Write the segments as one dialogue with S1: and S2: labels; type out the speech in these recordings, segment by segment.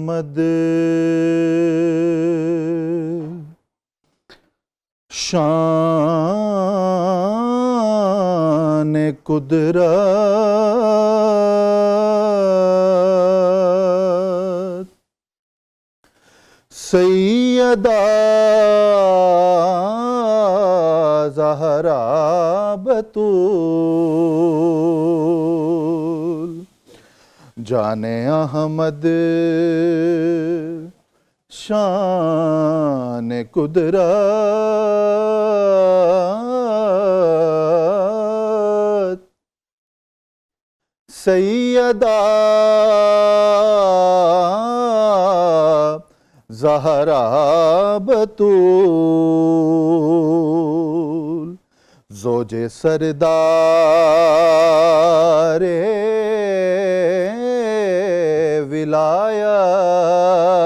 S1: अहमद शान कुदरत सैयदा ज़हरा बतूल जाने अहमद शान कुदरत सैयदा ज़हरा बतूल ज़ोजे सरदारे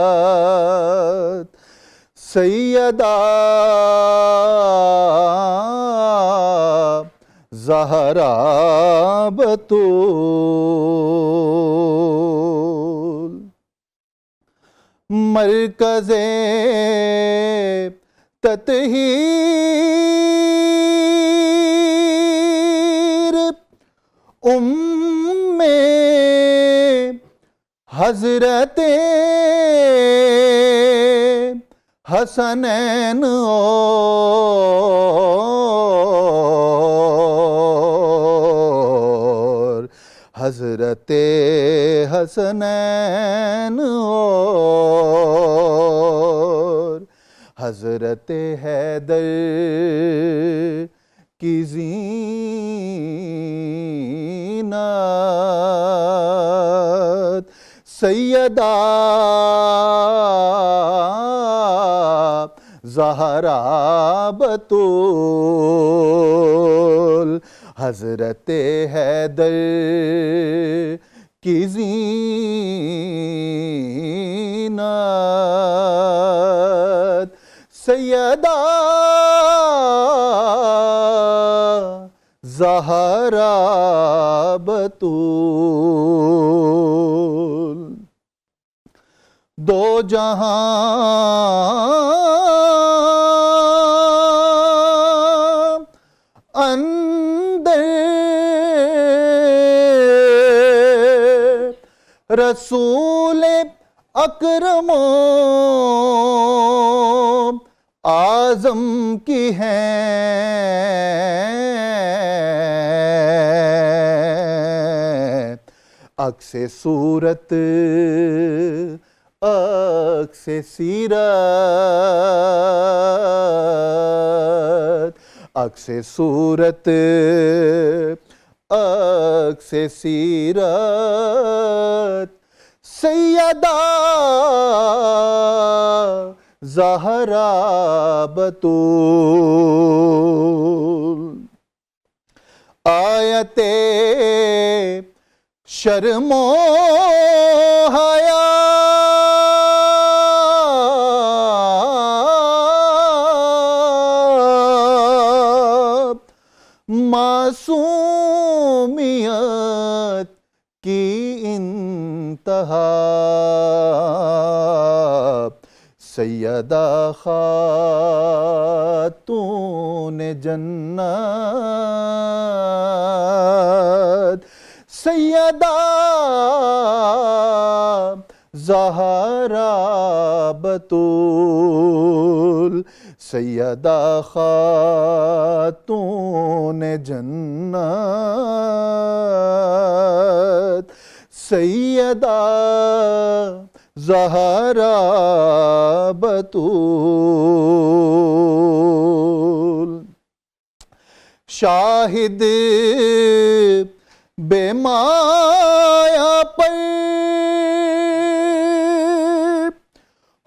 S1: विलायत सैयदा ज़हरा बतूल मरकज़े तत्हीर उम्मे हज़रते हसनैन और हज़रते हसनैन और हज़रते हैदर की ज़ीनत सैयदा ज़हरा बतूल हज़रते हैदर की ज़ीनत सैयदा ज़हरा बतूल दो जहां अंदर रसूल अकरमो आज़म की हैं अक्से सूरत अक्से सीरत अक्से सूरत अक्से सीरत सैयदा ज़हरा बतूल आयते शर्मो हया मासूमियत की इंतहा सैयदा खातून जन्नत सैयदा ज़हरा बतूल सैयदा खातून जन्नत सैयदा ज़हरा बतूल शाहिद बेमाया पर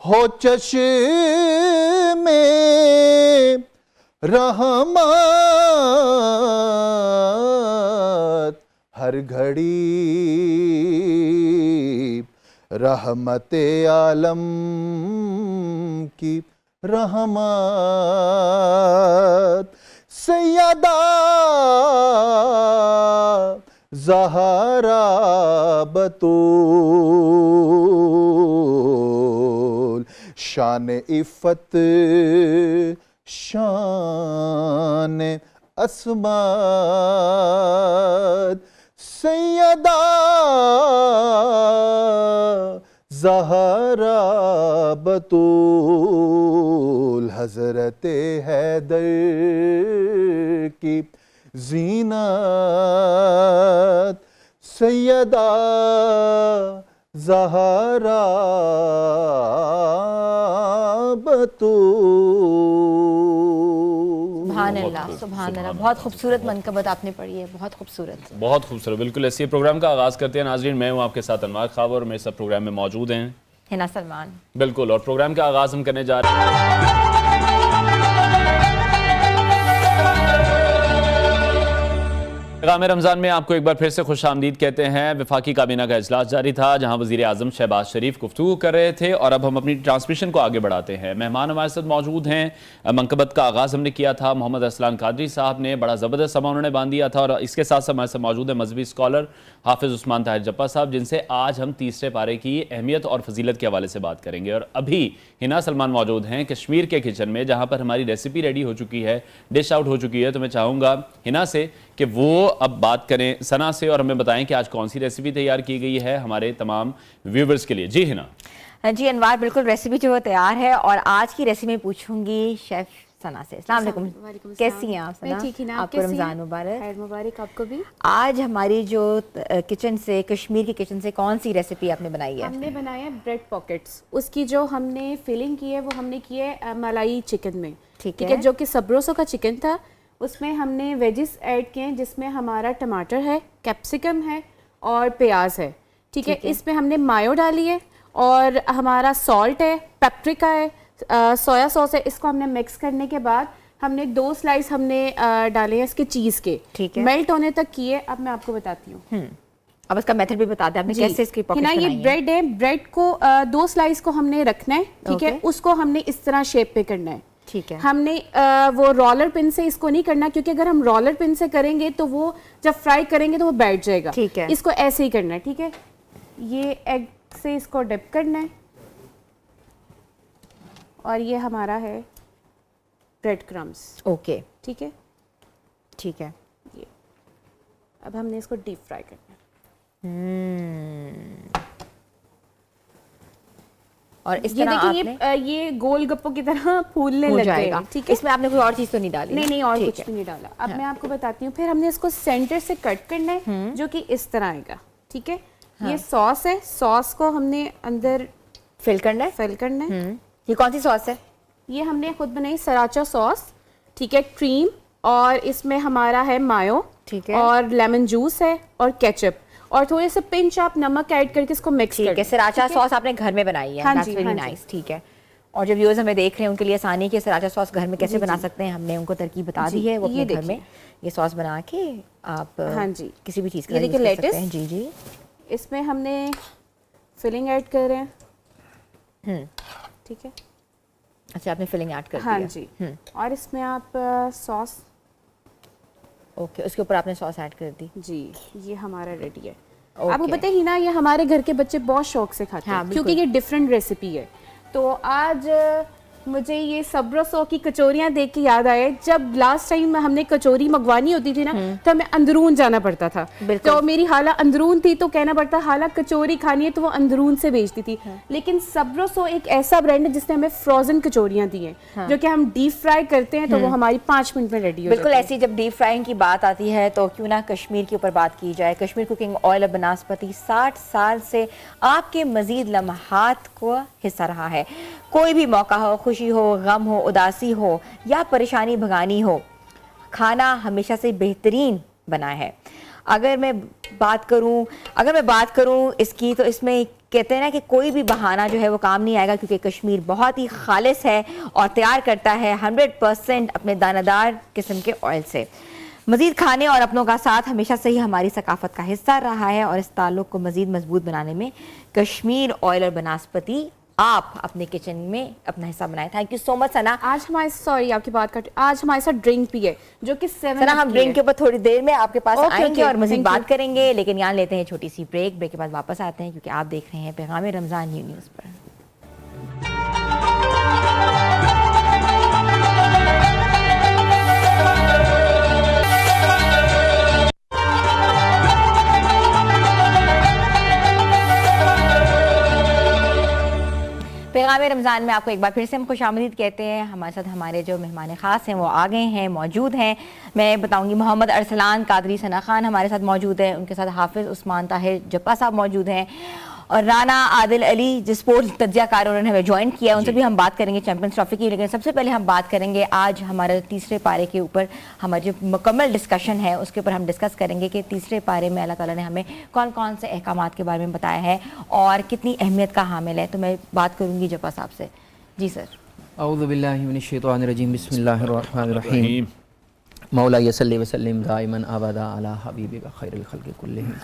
S1: हो चश्मे रहमत हर घड़ी रहमते आलम की रहमत सैयदा ज़हरा बतूल शान इफ़त शान असमत सैयदा ज़हरा बतूल हज़रत हैदर की ज़ीनत सैयदा ज़हरा बतूल।
S2: सुभान अल्लाह, सुभान अल्लाह। बहुत खूबसूरत मनकबत आपने पढ़ी है, बहुत खूबसूरत,
S3: बहुत खूबसूरत। बिल्कुल ऐसे प्रोग्राम का आगाज़ करते हैं नाज़रीन। मैं हूँ आपके साथ अनवार ख़ावर और मेरे साथ प्रोग्राम में मौजूद हैं
S2: हिना सलमान।
S3: बिल्कुल, और प्रोग्राम का आगाज़ हम करने जा रहे हैं। पैगाम रमज़ान में आपको एक बार फिर से खुश आमदीद कहते हैं। वफाकी काबीना का इजलास जारी था जहां वज़ीर आज़म शहबाज शरीफ गुफ्तगू कर रहे थे और अब हम अपनी ट्रांसमिशन को आगे बढ़ाते हैं। मेहमान हमारे साथ मौजूद हैं। मनकबत का आगाज़ हमने किया था, मोहम्मद असलान कादरी साहब ने बड़ा ज़बरदस्त समा उन्होंने बांध दिया था और इसके साथ साथ हमारे साथ मौजूद है मजहबी स्कॉलर हाफिज़ उस्मान ताहिर जप्पा साहब, जिनसे आज हम तीसरे पारे की अहमियत और फजीलत के हवाले से बात करेंगे। और अभी हिना सलमान मौजूद हैं कश्मीर के किचन में, जहाँ पर हमारी रेसिपी रेडी हो चुकी है, डिश आउट हो चुकी है। तो मैं चाहूँगा हिना से कि वो अब बात करें सना से और हमें बताएं कि आज कौन सी रेसिपी तैयार की गई है हमारे तमाम व्यूवर्स के लिए। जी हिना।
S2: जी अनवार, बिल्कुल रेसिपी जो है तैयार है और आज की रेसिपी पूछूंगी शेफ सना से। अस्सलाम वालेकुम, कैसी हैं आप सना?
S4: ठीक है ना,
S2: आपको रमज़ान मुबारक।
S4: खैर मुबारक आपको भी।
S2: आज हमारी जो किचन से, कश्मीर की किचन से कौन सी रेसिपी आपने बनाई है?
S4: हमने बनाया ब्रेड पॉकेट्स। उसकी जो हमने फिलिंग की है वो हमने की है मलाई चिकन में,
S2: ठीक है,
S4: जो कि सब्रोसो का चिकन था। उसमें हमने वेजिस ऐड किए हैं जिसमें हमारा टमाटर है, कैप्सिकम है और प्याज है। ठीक है, इसमें हमने मायो डाली है और हमारा सॉल्ट है, पेपरिका है, सोया सॉस है। इसको हमने मिक्स करने के बाद हमने 2 स्लाइस हमने डाले हैं इसके चीज़ के,
S2: ठीक है,
S4: मेल्ट होने तक किए। अब मैं आपको बताती हूँ,
S2: अब इसका मेथड भी बता दें आपने कैसे इसकी पॉकेट बनाई है।
S4: ये ब्रेड है, ब्रेड को 2 स्लाइस को हमने रखना है, ठीक है। उसको हमने इस तरह शेप पे करना है,
S2: ठीक है।
S4: हमने वो रोलर पिन से इसको नहीं करना, क्योंकि अगर हम रोलर पिन से करेंगे तो वो जब फ्राई करेंगे तो वो बैठ जाएगा,
S2: ठीक है।
S4: इसको ऐसे ही करना है, ठीक है। ये एग से इसको डिप करना है और ये हमारा है ब्रेड क्रम्स,
S2: ओके,
S4: ठीक है,
S2: ठीक है।
S4: ये अब हमने इसको डीप फ्राई करना है।
S2: और इस
S4: ये
S2: तरह
S4: देखिए ये गोल गप्पों की तरह फूलने लग जाएगा, ठीक है।
S2: इसमें आपने कोई और चीज़ तो नहीं डाली?
S4: नहीं, और कुछ भी नहीं डाला। अब मैं आपको बताती हूँ। फिर हमने इसको सेंटर से कट करना है जो कि इस तरह आएगा, ठीक है। ये सॉस है, सॉस को हमने अंदर
S2: फिल करना है, ये कौन सी सॉस है?
S4: ये हमने खुद बनाई सराचा सॉस, ठीक है, क्रीम, और इसमें हमारा है मायो,
S2: ठीक है,
S4: और लेमन जूस है और केचप और थोड़े से पिंच आप नमक ऐड करके इसको मिक्स कर।
S2: ठीक है, सराचा सॉस आपने घर में बनाई है?
S4: हाँ जी,
S2: वेरी नाइस, ठीक है। और जो व्यूअर्स हमें देख रहे हैं उनके लिए आसानी के सराचा सॉस घर में कैसे बना सकते हैं, हमने उनको तरकीब बता दी है। वो अपने घर में ये सॉस बना के आप
S4: हाँ जी
S2: किसी भी चीज़
S4: के लिए यूज कर सकते
S2: हैं। जी जी,
S4: इसमें हमने फिलिंग ऐड कर रहे हैं, ठीक है।
S2: अच्छा, आपने फिलिंग ऐड कर दी?
S4: हाँ जी। और इसमें आप सॉस,
S2: ओके, उसके ऊपर आपने सॉस ऐड कर दी।
S4: जी, ये हमारा रेडी है। आपको पता ही ना, ये हमारे घर के बच्चे बहुत शौक से खाते हैं, क्योंकि ये डिफरेंट रेसिपी है। तो आज मुझे ये सब्रोसो की कचौरियाँ देख के याद आया। जब लास्ट टाइम हमने कचौरी मंगवानी होती थी ना, तो हमें अंदरून जाना पड़ता था। तो मेरी हाला अंदरून थी, तो कहना पड़ता हाला कचौरी खानी है तो वो अंदरून से भेजती थी। लेकिन सब्रोसो एक ऐसा ब्रांड है जिसने हमें फ्रोजन कचौरियाँ दी हैं, जो कि हम डीप फ्राई करते हैं तो वो हमारी 5 मिनट में रेडी हो जाती है।
S2: बिल्कुल ऐसी जब डीप फ्राइंग की बात आती है तो क्यों ना कश्मीर के ऊपर बात की जाए। कश्मीर कुकिंग ऑयल बनास्पति 60 साल से आपके मजीद लम्हात को हिस्सा रहा है। कोई भी मौका हो, खुशी हो, गम हो, उदासी हो या परेशानी भगानी हो, खाना हमेशा से बेहतरीन बना है। अगर मैं बात करूं इसकी, तो इसमें कहते हैं ना कि कोई भी बहाना जो है वो काम नहीं आएगा, क्योंकि कश्मीर बहुत ही खालिस है और तैयार करता है 100% अपने दानादार किस्म के ऑयल से। मज़ीद खाने और अपनों का साथ हमेशा से ही हमारी सकाफत का हिस्सा रहा है और इस ताल्लुक़ को मज़ीद मजबूत बनाने में कश्मीर ऑयल और बनास्पति आप अपने किचन में अपना हिस्सा बनाए। थैंक यू सो मच सना।
S4: आज हमारे आपकी बात काट, आज हमारे साथ ड्रिंक भी है जो कि 7
S2: सना, हम ड्रिंक के ऊपर थोड़ी देर में आपके पास आएंगे और मज़ीद बात करेंगे, लेकिन यहाँ लेते हैं छोटी सी ब्रेक के बाद वापस आते हैं, क्योंकि आप देख रहे हैं पैगाम रमज़ान न्यूज़ पर। पैगाम रमज़ान में आपको एक बार फिर से हम खुशामदीद कहते हैं। हमारे साथ हमारे जो मेहमान ख़ास हैं वो आ गए हैं, मौजूद हैं। मैं बताऊंगी मोहम्मद अरसलान कादरी सना खान हमारे साथ मौजूद है, उनके साथ हाफिज़ उस्मान ताहिर जप्पा साहब मौजूद हैं और राना आदिल अली जो स्पोर्ट्स तज्ज़ियाकार उन्होंने हमें ज्वाइन किया, उनसे भी हम बात करेंगे चैंपियंस ट्रॉफी की। लेकिन सबसे पहले हम बात करेंगे आज हमारे तीसरे पारे के ऊपर, हमारा जो मुकम्मल डिस्कशन है उसके ऊपर हम डिस्कस करेंगे कि तीसरे पारे में अल्लाह ताला ने हमें कौन कौन से अहकामात के बारे में बताया है और कितनी अहमियत का हामिल है। तो मैं बात करूँगी जप्पा साहब से। जी सर।
S5: औज़ु बिल्लाहि मिनश शैतानिर रजीम, बिस्मिल्लाहिर रहमानिर रहीम। मौला यसल्ली वसल्लिम दाइमन अबदा अला हबीबिका खैरुल खल्क़ि कुल्लिहिम।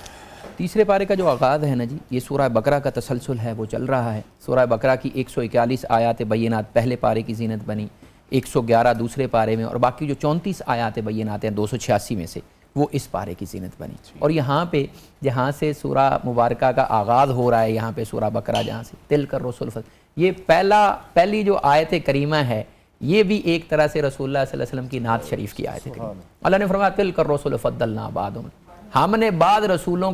S5: तीसरे पारे का जो आगाज़ है ना जी, ये सूरह बकरा का तसलसल है, वो चल रहा है। सूरह बकरा की 141 आयात बय्यिनात पहले पारे की ज़ीनत बनी, 111 दूसरे पारे में और बाकी जो 34 आयात बय्यिनात हैं 286 में से, वो इस पारे की ज़ीनत बनी। और यहाँ पे जहाँ से सूरह मुबारका का आगाज़ हो रहा है, यहाँ पे सूरह बकरा जहाँ से तिलकर रसूल, ये पहली जो आयत करीमा है ये भी एक तरह से रसूलुल्लाह सल्लल्लाहु अलैहि वसल्लम की नात शरीफ की आयत है। अल्लाह ने फरमाया तिलकर रसूल फद्दलना बादुम, हमने बाद रसूलों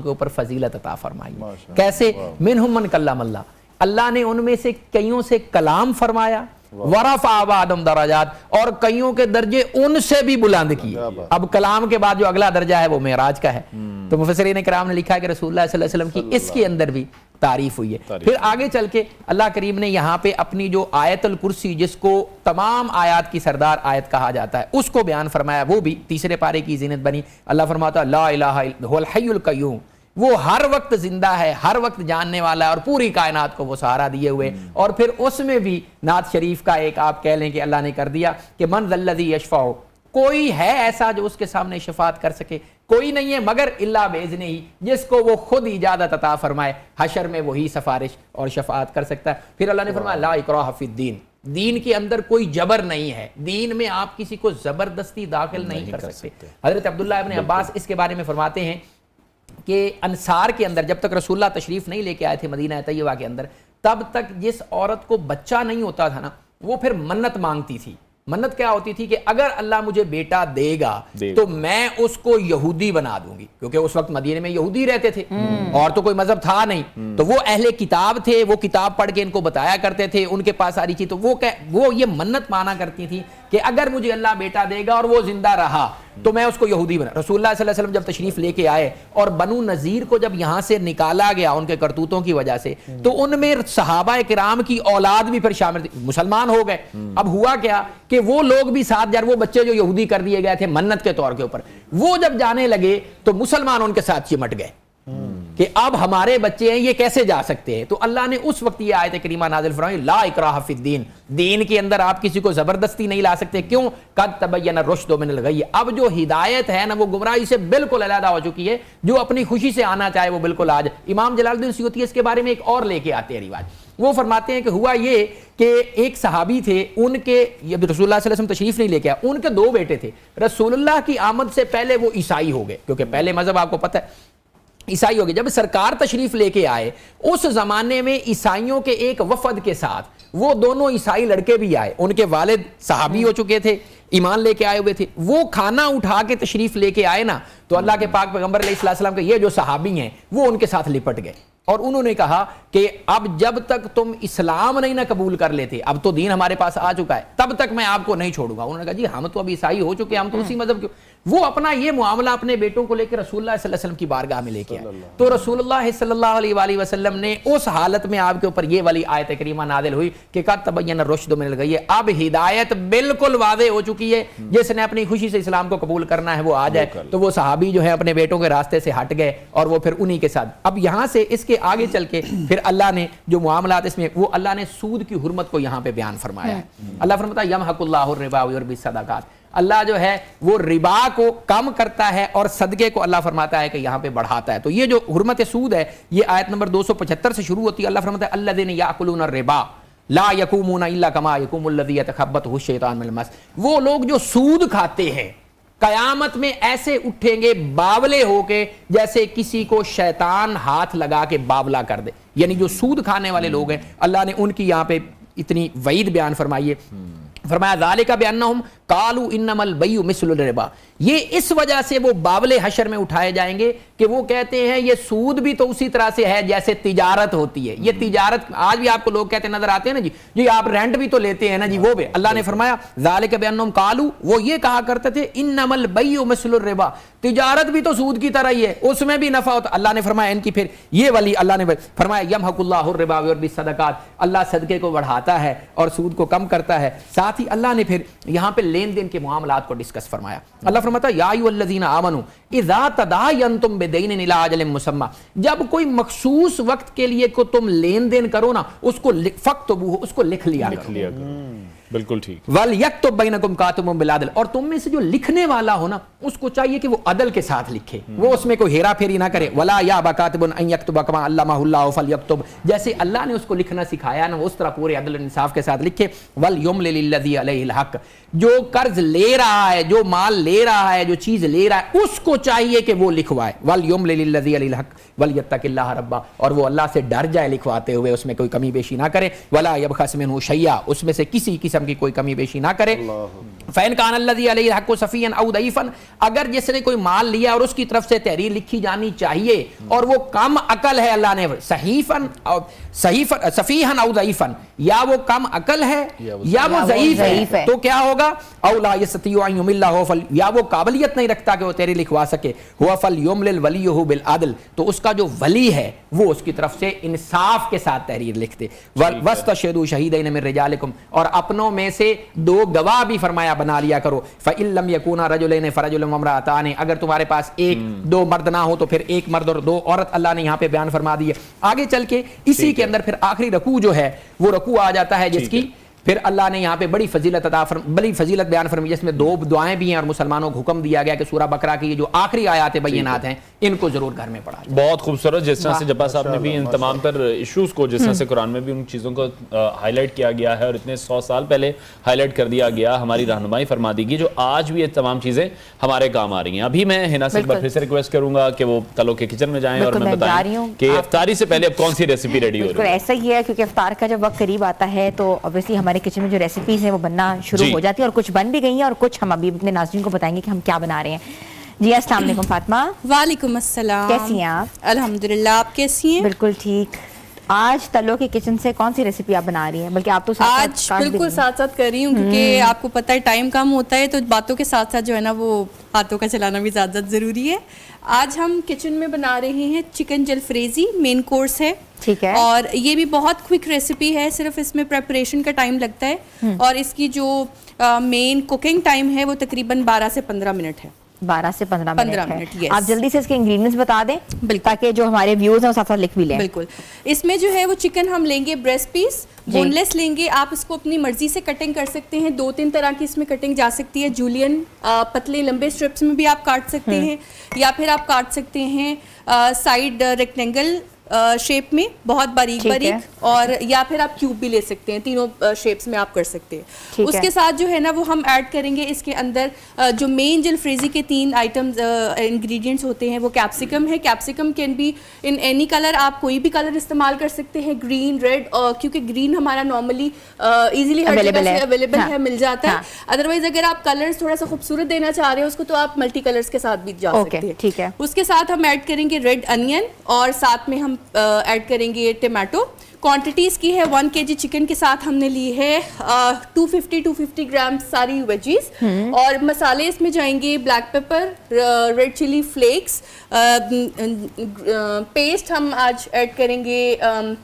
S5: के ऊपर फजीलत अता फरमाई। कैसे? मिनहुम मन कल्लम अल्लाह, अल्लाह ने उनमें से कईयों से कलाम फरमाया, वरफ़अ बादहुम दराजात, और कईयों के दर्जे उनसे भी बुलंद किए। अब कलाम के बाद जो अगला दर्जा है वो मेराज का है। तो मुफस्सिरीन किराम ने लिखा है कि रसूलुल्लाह सल्लल्लाहु अलैहि वसल्लम की इसके अंदर भी तारीफ हुई है। फिर आगे चल के अल्लाह करीम ने यहाँ पे अपनी जो आयतुल कुर्सी, जिसको तमाम आयत की सरदार आयत कहा जाता है, उसको बयान फरमाया, वो भी तीसरे पारे की ज़ीनत बनी। अल्लाह फरमाता है ला इलाहा हुवल हय्युल क़य्यूम, वो हर वक्त जिंदा है, हर वक्त जानने वाला है और पूरी कायनात को वो सहारा दिए हुए। और फिर उसमें भी नात शरीफ का एक आप कह लें कि अल्लाह ने कर दिया कि मन ज़ल्लज़ी यशफ़अउ, कोई है ऐसा जो उसके सामने शफात कर सके? कोई नहीं है मगर इल्ला बेइज़्नि ही, जिसको वो खुद इजाज़त अता फरमाए। हशर में वही सिफारिश और शफात कर सकता है। फिर अल्लाह ने फरमाया ला इकराह फिद्दीन, दीन के अंदर कोई जबर नहीं है, दीन में आप किसी को जबरदस्ती दाखिल नहीं कर सकते। हज़रत अब्दुल्लाह इब्न अब्बास इसके बारे में फरमाते हैं कि अंसार के अंदर जब तक रसूलुल्लाह तशरीफ नहीं लेके आए थे मदीना तैयबा के अंदर, तब तक जिस औरत को बच्चा नहीं होता था ना, वो फिर मन्नत मांगती थी। मन्नत क्या होती थी कि अगर अल्लाह मुझे बेटा देगा तो मैं उसको यहूदी बना दूंगी, क्योंकि उस वक्त मदीने में यहूदी रहते थे और तो कोई मजहब था नहीं। तो वो अहले किताब थे, वो किताब पढ़ के इनको बताया करते थे, उनके पास सारी चीज। तो वो ये मन्नत माना करती थी कि अगर मुझे अल्लाह बेटा देगा और वो जिंदा रहा तो मैं उसको यहूदी बना। रसूलुल्लाह सल्लल्लाहु अलैहि वसल्लम जब तशरीफ लेके आए और बनु नज़ीर को जब यहां से निकाला गया उनके करतूतों की वजह से, तो उनमें सहाबा किराम की औलाद भी फिर शामिल थी, मुसलमान हो गए। अब हुआ क्या कि वो लोग भी साथ जा, वो बच्चे जो यहूदी कर दिए गए थे मन्नत के तौर के ऊपर, वो जब जाने लगे तो मुसलमान उनके साथ चिमट गए कि अब हमारे बच्चे हैं, ये कैसे जा सकते हैं। तो अल्लाह ने उस वक्त ये आयत करीमा नाज़िल फरमाई ला इकराह फिद्दीन, दीन के अंदर आप किसी को जबरदस्ती नहीं ला सकते। क्यों? कद तबय्यन रुश्द मिनल गय्य, अब जो हिदायत है ना वो गुमराही से बिल्कुल अलहदा हो चुकी है। जो अपनी खुशी से आना चाहे वो बिल्कुल आ जाए। इमाम जलालुद्दीन सुयूती इसके बारे में एक और लेके आते हैं रिवाज। वो फरमाते हैं कि हुआ ये कि एक सहाबी थे, उनके रसूलुल्लाह सल्लल्लाहु अलैहि वसल्लम तशरीफ नहीं लेके आए, उनके दो बेटे थे। रसूलुल्लाह की आमद से पहले वो ईसाई हो गए, क्योंकि पहले मजहब आपको पता है ईसाई हो गए। जब सरकार तशरीफ लेके आए उस जमाने में ईसाइयों के एक वफद के साथ वो दोनों ईसाई लड़के भी आए, उनके वालिद सहाबी हो चुके थे, ईमान लेके आए हुए थे। वो खाना उठा के तशरीफ लेके आए ना, तो अल्लाह के पाक पैगंबर अलैहि सलाम के ये जो सहाबी हैं वो उनके साथ लिपट गए और उन्होंने कहा कि अब जब तक तुम इस्लाम नहीं ना कबूल कर लेते, अब तो दीन हमारे पास आ चुका है, तब तक मैं आपको नहीं छोड़ूंगा। उन्होंने कहा जी हम तो अब ईसाई हो चुके हैं, हम तो उसी मजहब के। वो अपना ये मामला अपने बेटों को लेकर रसूलुल्लाह सल्लल्लाहु अलैहि वसल्लम की बारगाह में लेके आए। तो रसूलुल्लाह सल्लल्लाहु अलैहि वसल्लम ने उस हालत में आपके ऊपर ये वाली आयत करीमा नाज़िल हुई कि कद तबय्यन रुश्द मिनल गय्य, अब हिदायत बिल्कुल वाज़ेह हो चुकी है, जिसने अपनी खुशी से इस्लाम को कबूल करना है वो आ जाए। तो वो सहाबी जो है अपने बेटों के रास्ते से हट गए और वो फिर उन्हीं के साथ। अब यहाँ से इसके आगे चल के फिर अल्लाह ने जो मामलात इसमें, वो अल्लाह ने सूद की हुर्मत को यहाँ पे बयान फरमाया है। अल्लाह फरमाता है यमहकुल्लाहु रिबा व युर्बी सदाकात, अल्लाह जो है वो रिबा को कम करता है और सदके को अल्लाह फरमाता है कि यहाँ पे बढ़ाता है। तो ये जो हुर्मत सूद है ये आयत नंबर 275 से शुरू होती है। अल्लाह फरमाता है अल्लज़ीना याकुलूना रिबा ला यकूमुना इल्ला कमा यकूमुल लज़ी यतखब्बतहु शैतान मिनल मस, वो लोग जो सूद खाते हैं कयामत में ऐसे उठेंगे बावले होके जैसे किसी को शैतान हाथ लगा के बावला कर दे। यानी जो सूद खाने वाले लोग हैं अल्लाह ने उनकी यहाँ पे इतनी वईद बयान फरमाई है। फरमाया ज़ालिका बिअन्नहुम कालू इन्नमल बैयु मिस्लुल रिबा, ये इस वजह से वो बावले हशर में उठाए जाएंगे कि वो कहते हैं ये सूद भी तो उसी तरह से है जैसे तिजारत होती है। ये तिजारत आज भी आपको लोग कहते नजर आते हैं ना जी आप रेंट भी तो लेते हैं ना जी, वो भी अल्लाह ने फरमाया ज़ालिक बिअन्नहुम कालू, वो ये कहा करते थे इन्नमल बैयु मिस्लुर रिबा, तिजारत भी तो सूद की तरह ही है, उसमें भी नफा होता। अल्लाह ने फरमाया इनकी फिर ये वाली अल्लाह ने फरमाया यमहकुल्लाहु रिबा व युर्बी सदकात, अल्लाह सदके को बढ़ाता है और सूद को कम करता है। साथ ही अल्लाह ने फिर यहाँ पे लेन देन के मामलात को डिस्कस फरमाया। अल्लाह फरमाता या अय्युहल्लज़ीना आमनू इज़ा तदायनतुम बिदैनिन इला अजलिन मुसम्मा, जब कोई मखसूस वक्त के लिए को तुम लेन देन करो ना उसको फक्तबूहु, उसको लिख लिया करो।
S3: बिल्कुल ठीक।
S5: वल यक्तुब बैनकुम कातिबुन बिल अदल, और तुम में से जो लिखने वाला हो ना उसको चाहिए कि वो अदल के साथ लिखे, वो उसमें कोई हेरा फेरी ना करे। वला या बकातिबुन अन यक्तुब कमा अल्लमहुल्लाहु फलयक्तुब, जैसे अल्लाह ने उसको लिखना सिखाया ना उस तरह पूरे अदल इंसाफ के साथ लिखे। वल युमलिल लिल्लज़ी अलैहिल हक, जो कर्ज ले रहा है, जो माल ले रहा है, जो चीज ले रहा है उसको चाहिए कि वो लिखवाए। वल युमलिल लिल्लज़ी अलैहिल हक वल यत्तकिल्लाह रब्बा, और वो अल्लाह से डर जाए लिखवाते हुए, उसमें कोई कमी बेशी ना करे। वला यबखस मिनहु शैया, उसमें से किसी किस्म की कोई कमी बेशी ना करे। फैन कान अल्लज़ी अलैहि हक़्क़ु सफ़ीयन औ दईफ़न, अगर जिसने कोई माल लिया और उसकी तरफ से तहरीर लिखी जानी चाहिए और वो कम अकल है, अल्लाह ने सहीफन सफ़ीहन औ दईफ़न, या वो कम अकल है या वो ज़ईफ़ है, तो क्या होगा औ ला यस्ततियु अन युमिल्लहु फल, या वो काबिलियत नहीं रखता कि वो तहरीर लिखवा सके। हुवा फल युमलिल वलियुहु बिल अदल, तो उसका जो वली है वो उसकी तरफ से इंसाफ के साथ तहरीर लिख दे। वस्तशहिदू शहीदैन मिन रिजालिकुम, और अपनों में से 2 गवाह भी फरमाया बना लिया करो। फ़इन लम यकूना रजुलैन फरजुलुन व इम्रअतान, अगर तुम्हारे पास 1-2 मर्द ना हो तो फिर 1 मर्द और 2 औरत, अल्लाह ने यहाँ पे बयान फरमा दी है। आगे चल के इसी के अंदर फिर आखिरी रकू जो है वो रकू आ जाता है जिसकी फिर अल्लाह ने यहाँ पे बड़ी फजीलत बयान फरमाई, जिसमें 2 दुआएं भी हैं और मुसलमानों को हुक्म दिया गया कि सूरह बकरा की जो आखिरी आयात बैयिनात हैं इनको जरूर घर में पढ़ा।
S3: बहुत खूबसूरत, जिस तरह से जब्बार साहब ने भी इन तमाम तर इश्यूज को, जिस तरह से कुरान में भी उन चीज़ों को हाईलाइट किया गया है और इतने 100 साल पहले हाईलाइट कर दिया गया, हमारी रहनुमाई फरमा दी गई, जो आज भी ये तमाम चीज़ें हमारे काम आ रही हैं। अभी मैं हिना से एक बार फिर से रिक्वेस्ट करूंगा कि वो तलो के किचन में जाएं और मैं बताएं कि इफ्तारी से पहले अब कौन सी रेसिपी रेडी हो रही है।
S2: ऐसा ही है क्योंकि इफ्तार का जब वक्त करीब आता है तो ऑब्वियसली हमारे किचन में जो रेसिपी हैं वो बनना शुरू हो जाती है, और कुछ बन भी गई हैं और कुछ हम अभी अपने नाज़रीन को बताएंगे कि हम क्या बना रहे हैं। जी अस्सलाम वालेकुम फातिमा।
S6: वालेकुम अस्सलाम।
S2: कैसी हैं आप?
S6: अल्हम्दुलिल्लाह, आप कैसी हैं?
S2: बिल्कुल ठीक। आज तलो के किचन से कौन सी रेसिपी आप बना रही हैं? बल्कि आप तो
S6: आज बिल्कुल साथ साथ कर रही हूँ क्योंकि आपको पता है टाइम कम होता है, तो बातों के साथ साथ जो है ना वो हाथों का चलाना भी ज़्यादा ज़रूरी है। आज हम किचन में बना रहे हैं चिकन जलफ्रेजी, मेन कोर्स है।
S2: ठीक है।
S6: और ये भी बहुत क्विक रेसिपी है, सिर्फ इसमें प्रेपरेशन का टाइम लगता है और इसकी जो मेन कुकिंग टाइम है वो तकरीबन 12 से 15 मिनट है।
S2: 12 से 15 मिनट
S6: yes.
S2: आप जल्दी से इसके इंग्रेडिएंट्स बता दें ताकि जो हमारे व्यूअर्स हैं वो साथ साथ लिख भी लें।
S6: बिल्कुल। इसमें जो है वो चिकन हम लेंगे ब्रेस्ट पीस, बोनलेस लेंगे। आप इसको अपनी मर्जी से कटिंग कर सकते हैं, 2-3 तरह की इसमें कटिंग जा सकती है। जूलियन पतले लंबे स्ट्रिप्स में भी आप काट सकते हैं, या फिर आप काट सकते हैं साइड रेक्टेंगल शेप में बहुत बारीक बारीक, और या फिर आप क्यूब भी ले सकते हैं, तीनों शेप्स में आप कर सकते हैं। उसके साथ जो है ना वो हम ऐड करेंगे इसके अंदर जो मेन जलफ्रेजी के 3 आइटम्स इंग्रेडिएंट्स होते हैं वो कैप्सिकम है। Capsicum can be in any colour, आप कोई भी कलर इस्तेमाल कर सकते हैं, ग्रीन, रेड, क्योंकि ग्रीन हमारा नॉर्मली इजीली हर जगह से अवेलेबल है, मिल जाता है। अदरवाइज अगर आप कलर्स थोड़ा सा खूबसूरत देना चाह रहे हैं उसको, तो आप मल्टी कलर्स के साथ भी जा सकते हैं।
S2: ठीक है।
S6: उसके साथ हम ऐड करेंगे रेड अनियन और साथ में हम ऐड करेंगे टमाटो। क्वांटिटीज़ की है 1 kg चिकन के साथ हमने ली है 250 ग्राम सारी वेजीज, और मसाले इसमें जाएंगे black pepper, red chilli flakes, paste हम आज ऐड करेंगे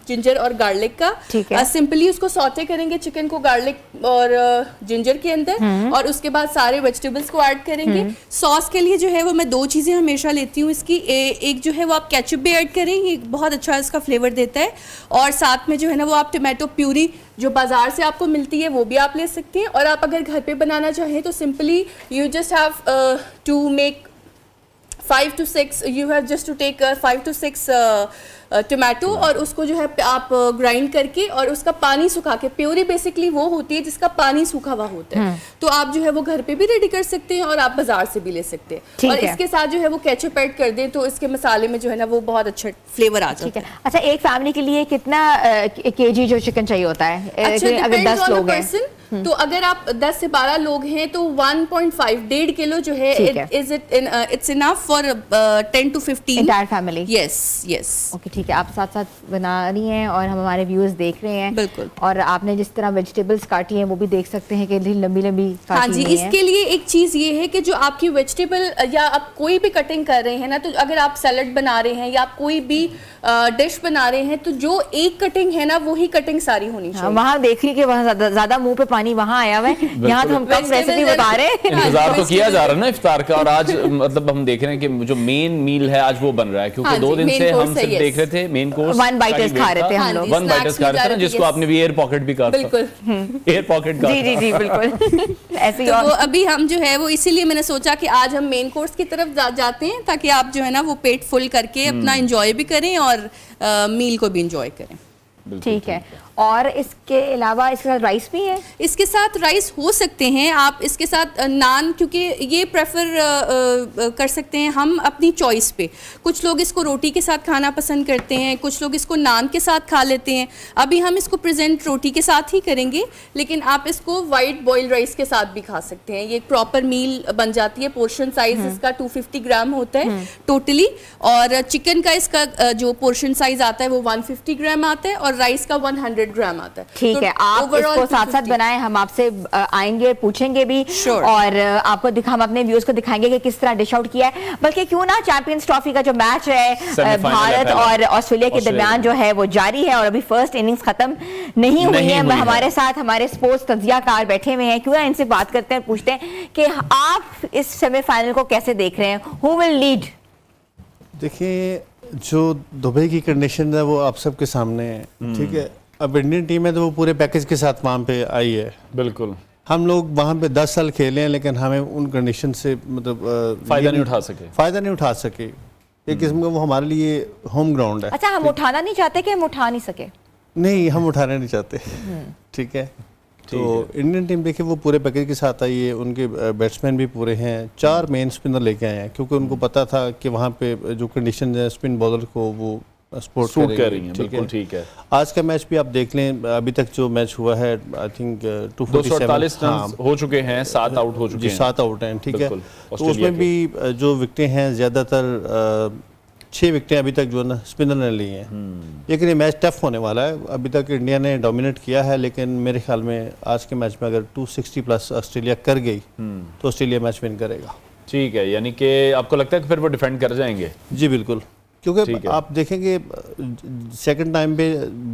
S6: जिंजर और गार्लिक का। सिंपली उसको सौटे करेंगे चिकन को गार्लिक और जिंजर के अंदर, और उसके बाद सारे वेजिटेबल्स को ऐड करेंगे। सॉस के लिए जो है वो मैं 2 चीज़ें हमेशा लेती हूँ इसकी, एक जो है वो आप केचप भी ऐड करें, ये बहुत अच्छा इसका फ्लेवर देता है, और साथ में जो है ना वो आप टमाटो प्यूरी जो बाजार से आपको मिलती है वो भी आप ले सकते हैं। और आप अगर घर पे बनाना चाहें तो simply you just have to make 5 to 6, you have just to take 5 to 6 tomato, और उसको जो है आप ग्राइंड करके और उसका पानी सुखा के, प्योरी बेसिकली वो होती है जिसका पानी सूखा हुआ होता है, तो आप जो है वो घर पे भी रेडी कर सकते हैं और आप बाजार से भी ले सकते हैं। और इसके साथ जो है वो केचप ऐड कर दें तो इसके मसाले में जो है ना वो बहुत अच्छा फ्लेवर आ जाता है।
S2: अच्छा, एक फैमिली के लिए कितना केजी जो चिकन चाहिए होता है?
S6: अच्छा,
S2: अगर 10 लोग हैं
S6: तो अगर आप 10 से 12 लोग हैं तो 1.5 किलो जो है it's enough for 10 to 15
S2: entire family.
S6: Yes
S2: okay ठीक है, आप साथ साथ बना रही हैं और हम हमारे व्यूअर्स देख रहे हैं।
S6: बिल्कुल।
S2: और आपने जिस तरह वेजिटेबल्स काटी हैं वो भी देख सकते हैं कि लंबी लंबी काटी
S6: हाँ जी,
S2: हुई हैं।
S6: इसके लिए एक चीज़ ये है कि जो आपकी वेजिटेबल या आप कोई भी कटिंग कर रहे हैं ना, तो अगर आप सैलड बना रहे हैं या आप कोई भी डिश बना रहे हैं तो जो एक कटिंग है ना वही कटिंग सारी होनी चाहिए।
S2: वहाँ देख रही कि वहाँ ज्यादा मुंह पे पानी वहाँ आया हुआ है, यहाँ तो हम कम रेसिपी बता रहे हैं।
S3: इंतजार तो किया जा रहा है ना इफ्तार का, और आज मतलब हम देख रहे हैं कि जो मेन मील है आज वो बन रहा है, क्योंकि 2 दिन से हम सिर्फ देख रहे थे मेन कोर्स,
S2: वन बाइटर्स खा रहे थे हम लोग,
S3: वन बाइटर्स खा रहे थे ना, जिसको आपने भी एयर पॉकेट भी कहा था।
S6: बिल्कुल,
S3: एयर पॉकेट का
S2: जी बिल्कुल ऐसे ही।
S6: तो वो अभी हम जो है वो इसीलिए मैंने सोचा कि आज हम मेन कोर्स की तरफ जाते हैं, ताकि आप जो है ना वो पेट फुल करके अपना एंजॉय भी करें और मील को भी एंजॉय करें।
S2: ठीक है, और इसके अलावा इसके साथ राइस भी है?
S6: इसके साथ राइस हो सकते हैं, आप इसके साथ नान, क्योंकि ये प्रेफर कर सकते हैं हम अपनी चॉइस पे। कुछ लोग इसको रोटी के साथ खाना पसंद करते हैं, कुछ लोग इसको नान के साथ खा लेते हैं। अभी हम इसको प्रेजेंट रोटी के साथ ही करेंगे, लेकिन आप इसको वाइट बॉइल्ड राइस के साथ भी खा सकते हैं। ये प्रॉपर मील बन जाती है। पोर्शन साइज इसका 250 ग्राम होता है टोटली, और चिकन का इसका जो पोर्शन साइज आता है वो 150 ग्राम आता है, और राइस का 100 ग्राम आता है।
S2: ठीक है, आप इसको साथ साथ बनाएं, हम आपसे आएंगे पूछेंगे भी, और आपको हम अपने व्यूअर्स को दिखाएंगे कि किस तरह डिश आउट किया है। बल्कि क्यों ना चैंपियंस ट्रॉफी का जो मैच है भारत और ऑस्ट्रेलिया के दरमियान जो है वो जारी है, और अभी फर्स्ट इनिंग्स खत्म नहीं हुई है। हमारे साथ हमारे स्पोर्ट्स तज्जियाकार बैठे हुए हैं, क्यों ना इनसे बात करते हैं, पूछते हैं कि आप इस सेमीफाइनल को कैसे देख रहे हैं, हु विल लीड?
S1: देखिए, जो दुबई की कंडीशन है वो आप सबके सामने है, ठीक है। अब इंडियन टीम है तो वो पूरे पैकेज के साथ वहाँ पे आई है।
S3: बिल्कुल,
S1: हम लोग वहाँ पे 10 साल खेले हैं, लेकिन हमें उन कंडीशन से मतलब
S3: फायदा नहीं उठा सके। एक किस्म का वो हमारे लिए होम ग्राउंड है।
S2: अच्छा, हम उठाना नहीं चाहते कि हम उठा नहीं सके?
S1: नहीं, हम उठाना नहीं चाहते। ठीक है, तो इंडियन टीम देखिए वो पूरे पैकेज के साथ आई है। उनके बैट्समैन भी पूरे हैं, 4 मेन स्पिनर लेके आए हैं, क्योंकि उनको पता था कि वहाँ पे जो कंडीशन है स्पिन बॉलर को वो सपोर्ट कर रही हैं। बिल्कुल ठीक है। आज का मैच भी आप देख लें, अभी तक जो मैच हुआ है आई थिंक
S3: 248 रन हो चुके हैं, 7 आउट हो चुके हैं।
S1: 7 आउट हैं, ठीक है। तो उसमें भी जो विकेटें हैं ज़्यादातर 6 विकेटें अभी तक जो है ना स्पिनर ने ली हैं। लेकिन ये मैच टफ होने वाला है। अभी तक इंडिया ने डोमिनेट किया है, लेकिन मेरे ख्याल में आज के मैच में अगर 260 प्लस ऑस्ट्रेलिया कर गई तो ऑस्ट्रेलिया मैच विन करेगा।
S3: ठीक है, यानी कि आपको लगता है कि फिर वो डिफेंड कर जाएंगे?
S1: जी बिल्कुल, क्योंकि आप देखेंगे सेकंड टाइम पे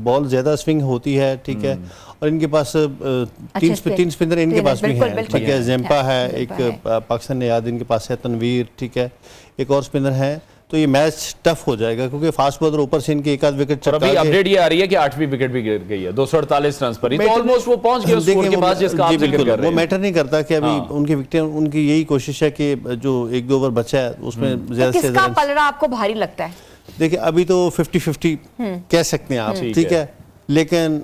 S1: बॉल ज़्यादा स्विंग होती है, ठीक है। और इनके पास तीन स्पिनर इनके पास भी हैं, ठीक है। जेम्पा है, एक पाकिस्तान ने याद इनके पास है, तनवीर, ठीक है, एक और स्पिनर है। तो ये मैच टफ हो जाएगा, क्योंकि फास्ट बॉलर ऊपर से इनके एक आध विकेट
S3: चढ़ा के। अभी अपडेट ये आ रही है कि 8वीं विकेट भी गिर गई है 248 रन पर ही, तो ऑलमोस्ट वो पहुंच गए उस स्कोर के पास जिसका आप जिक्र कर रहे हैं।
S1: वो मैटर नहीं करता कि अभी उनकी विकेटें, उनकी यही कोशिश है कि जो 1-2 ओवर बचा है उसमें ज्यादा से
S2: ज्यादा। किसका पलड़ा आपको भारी लगता है?
S1: देखिए, अभी तो 50-50 कह सकते हैं आप, ठीक है। लेकिन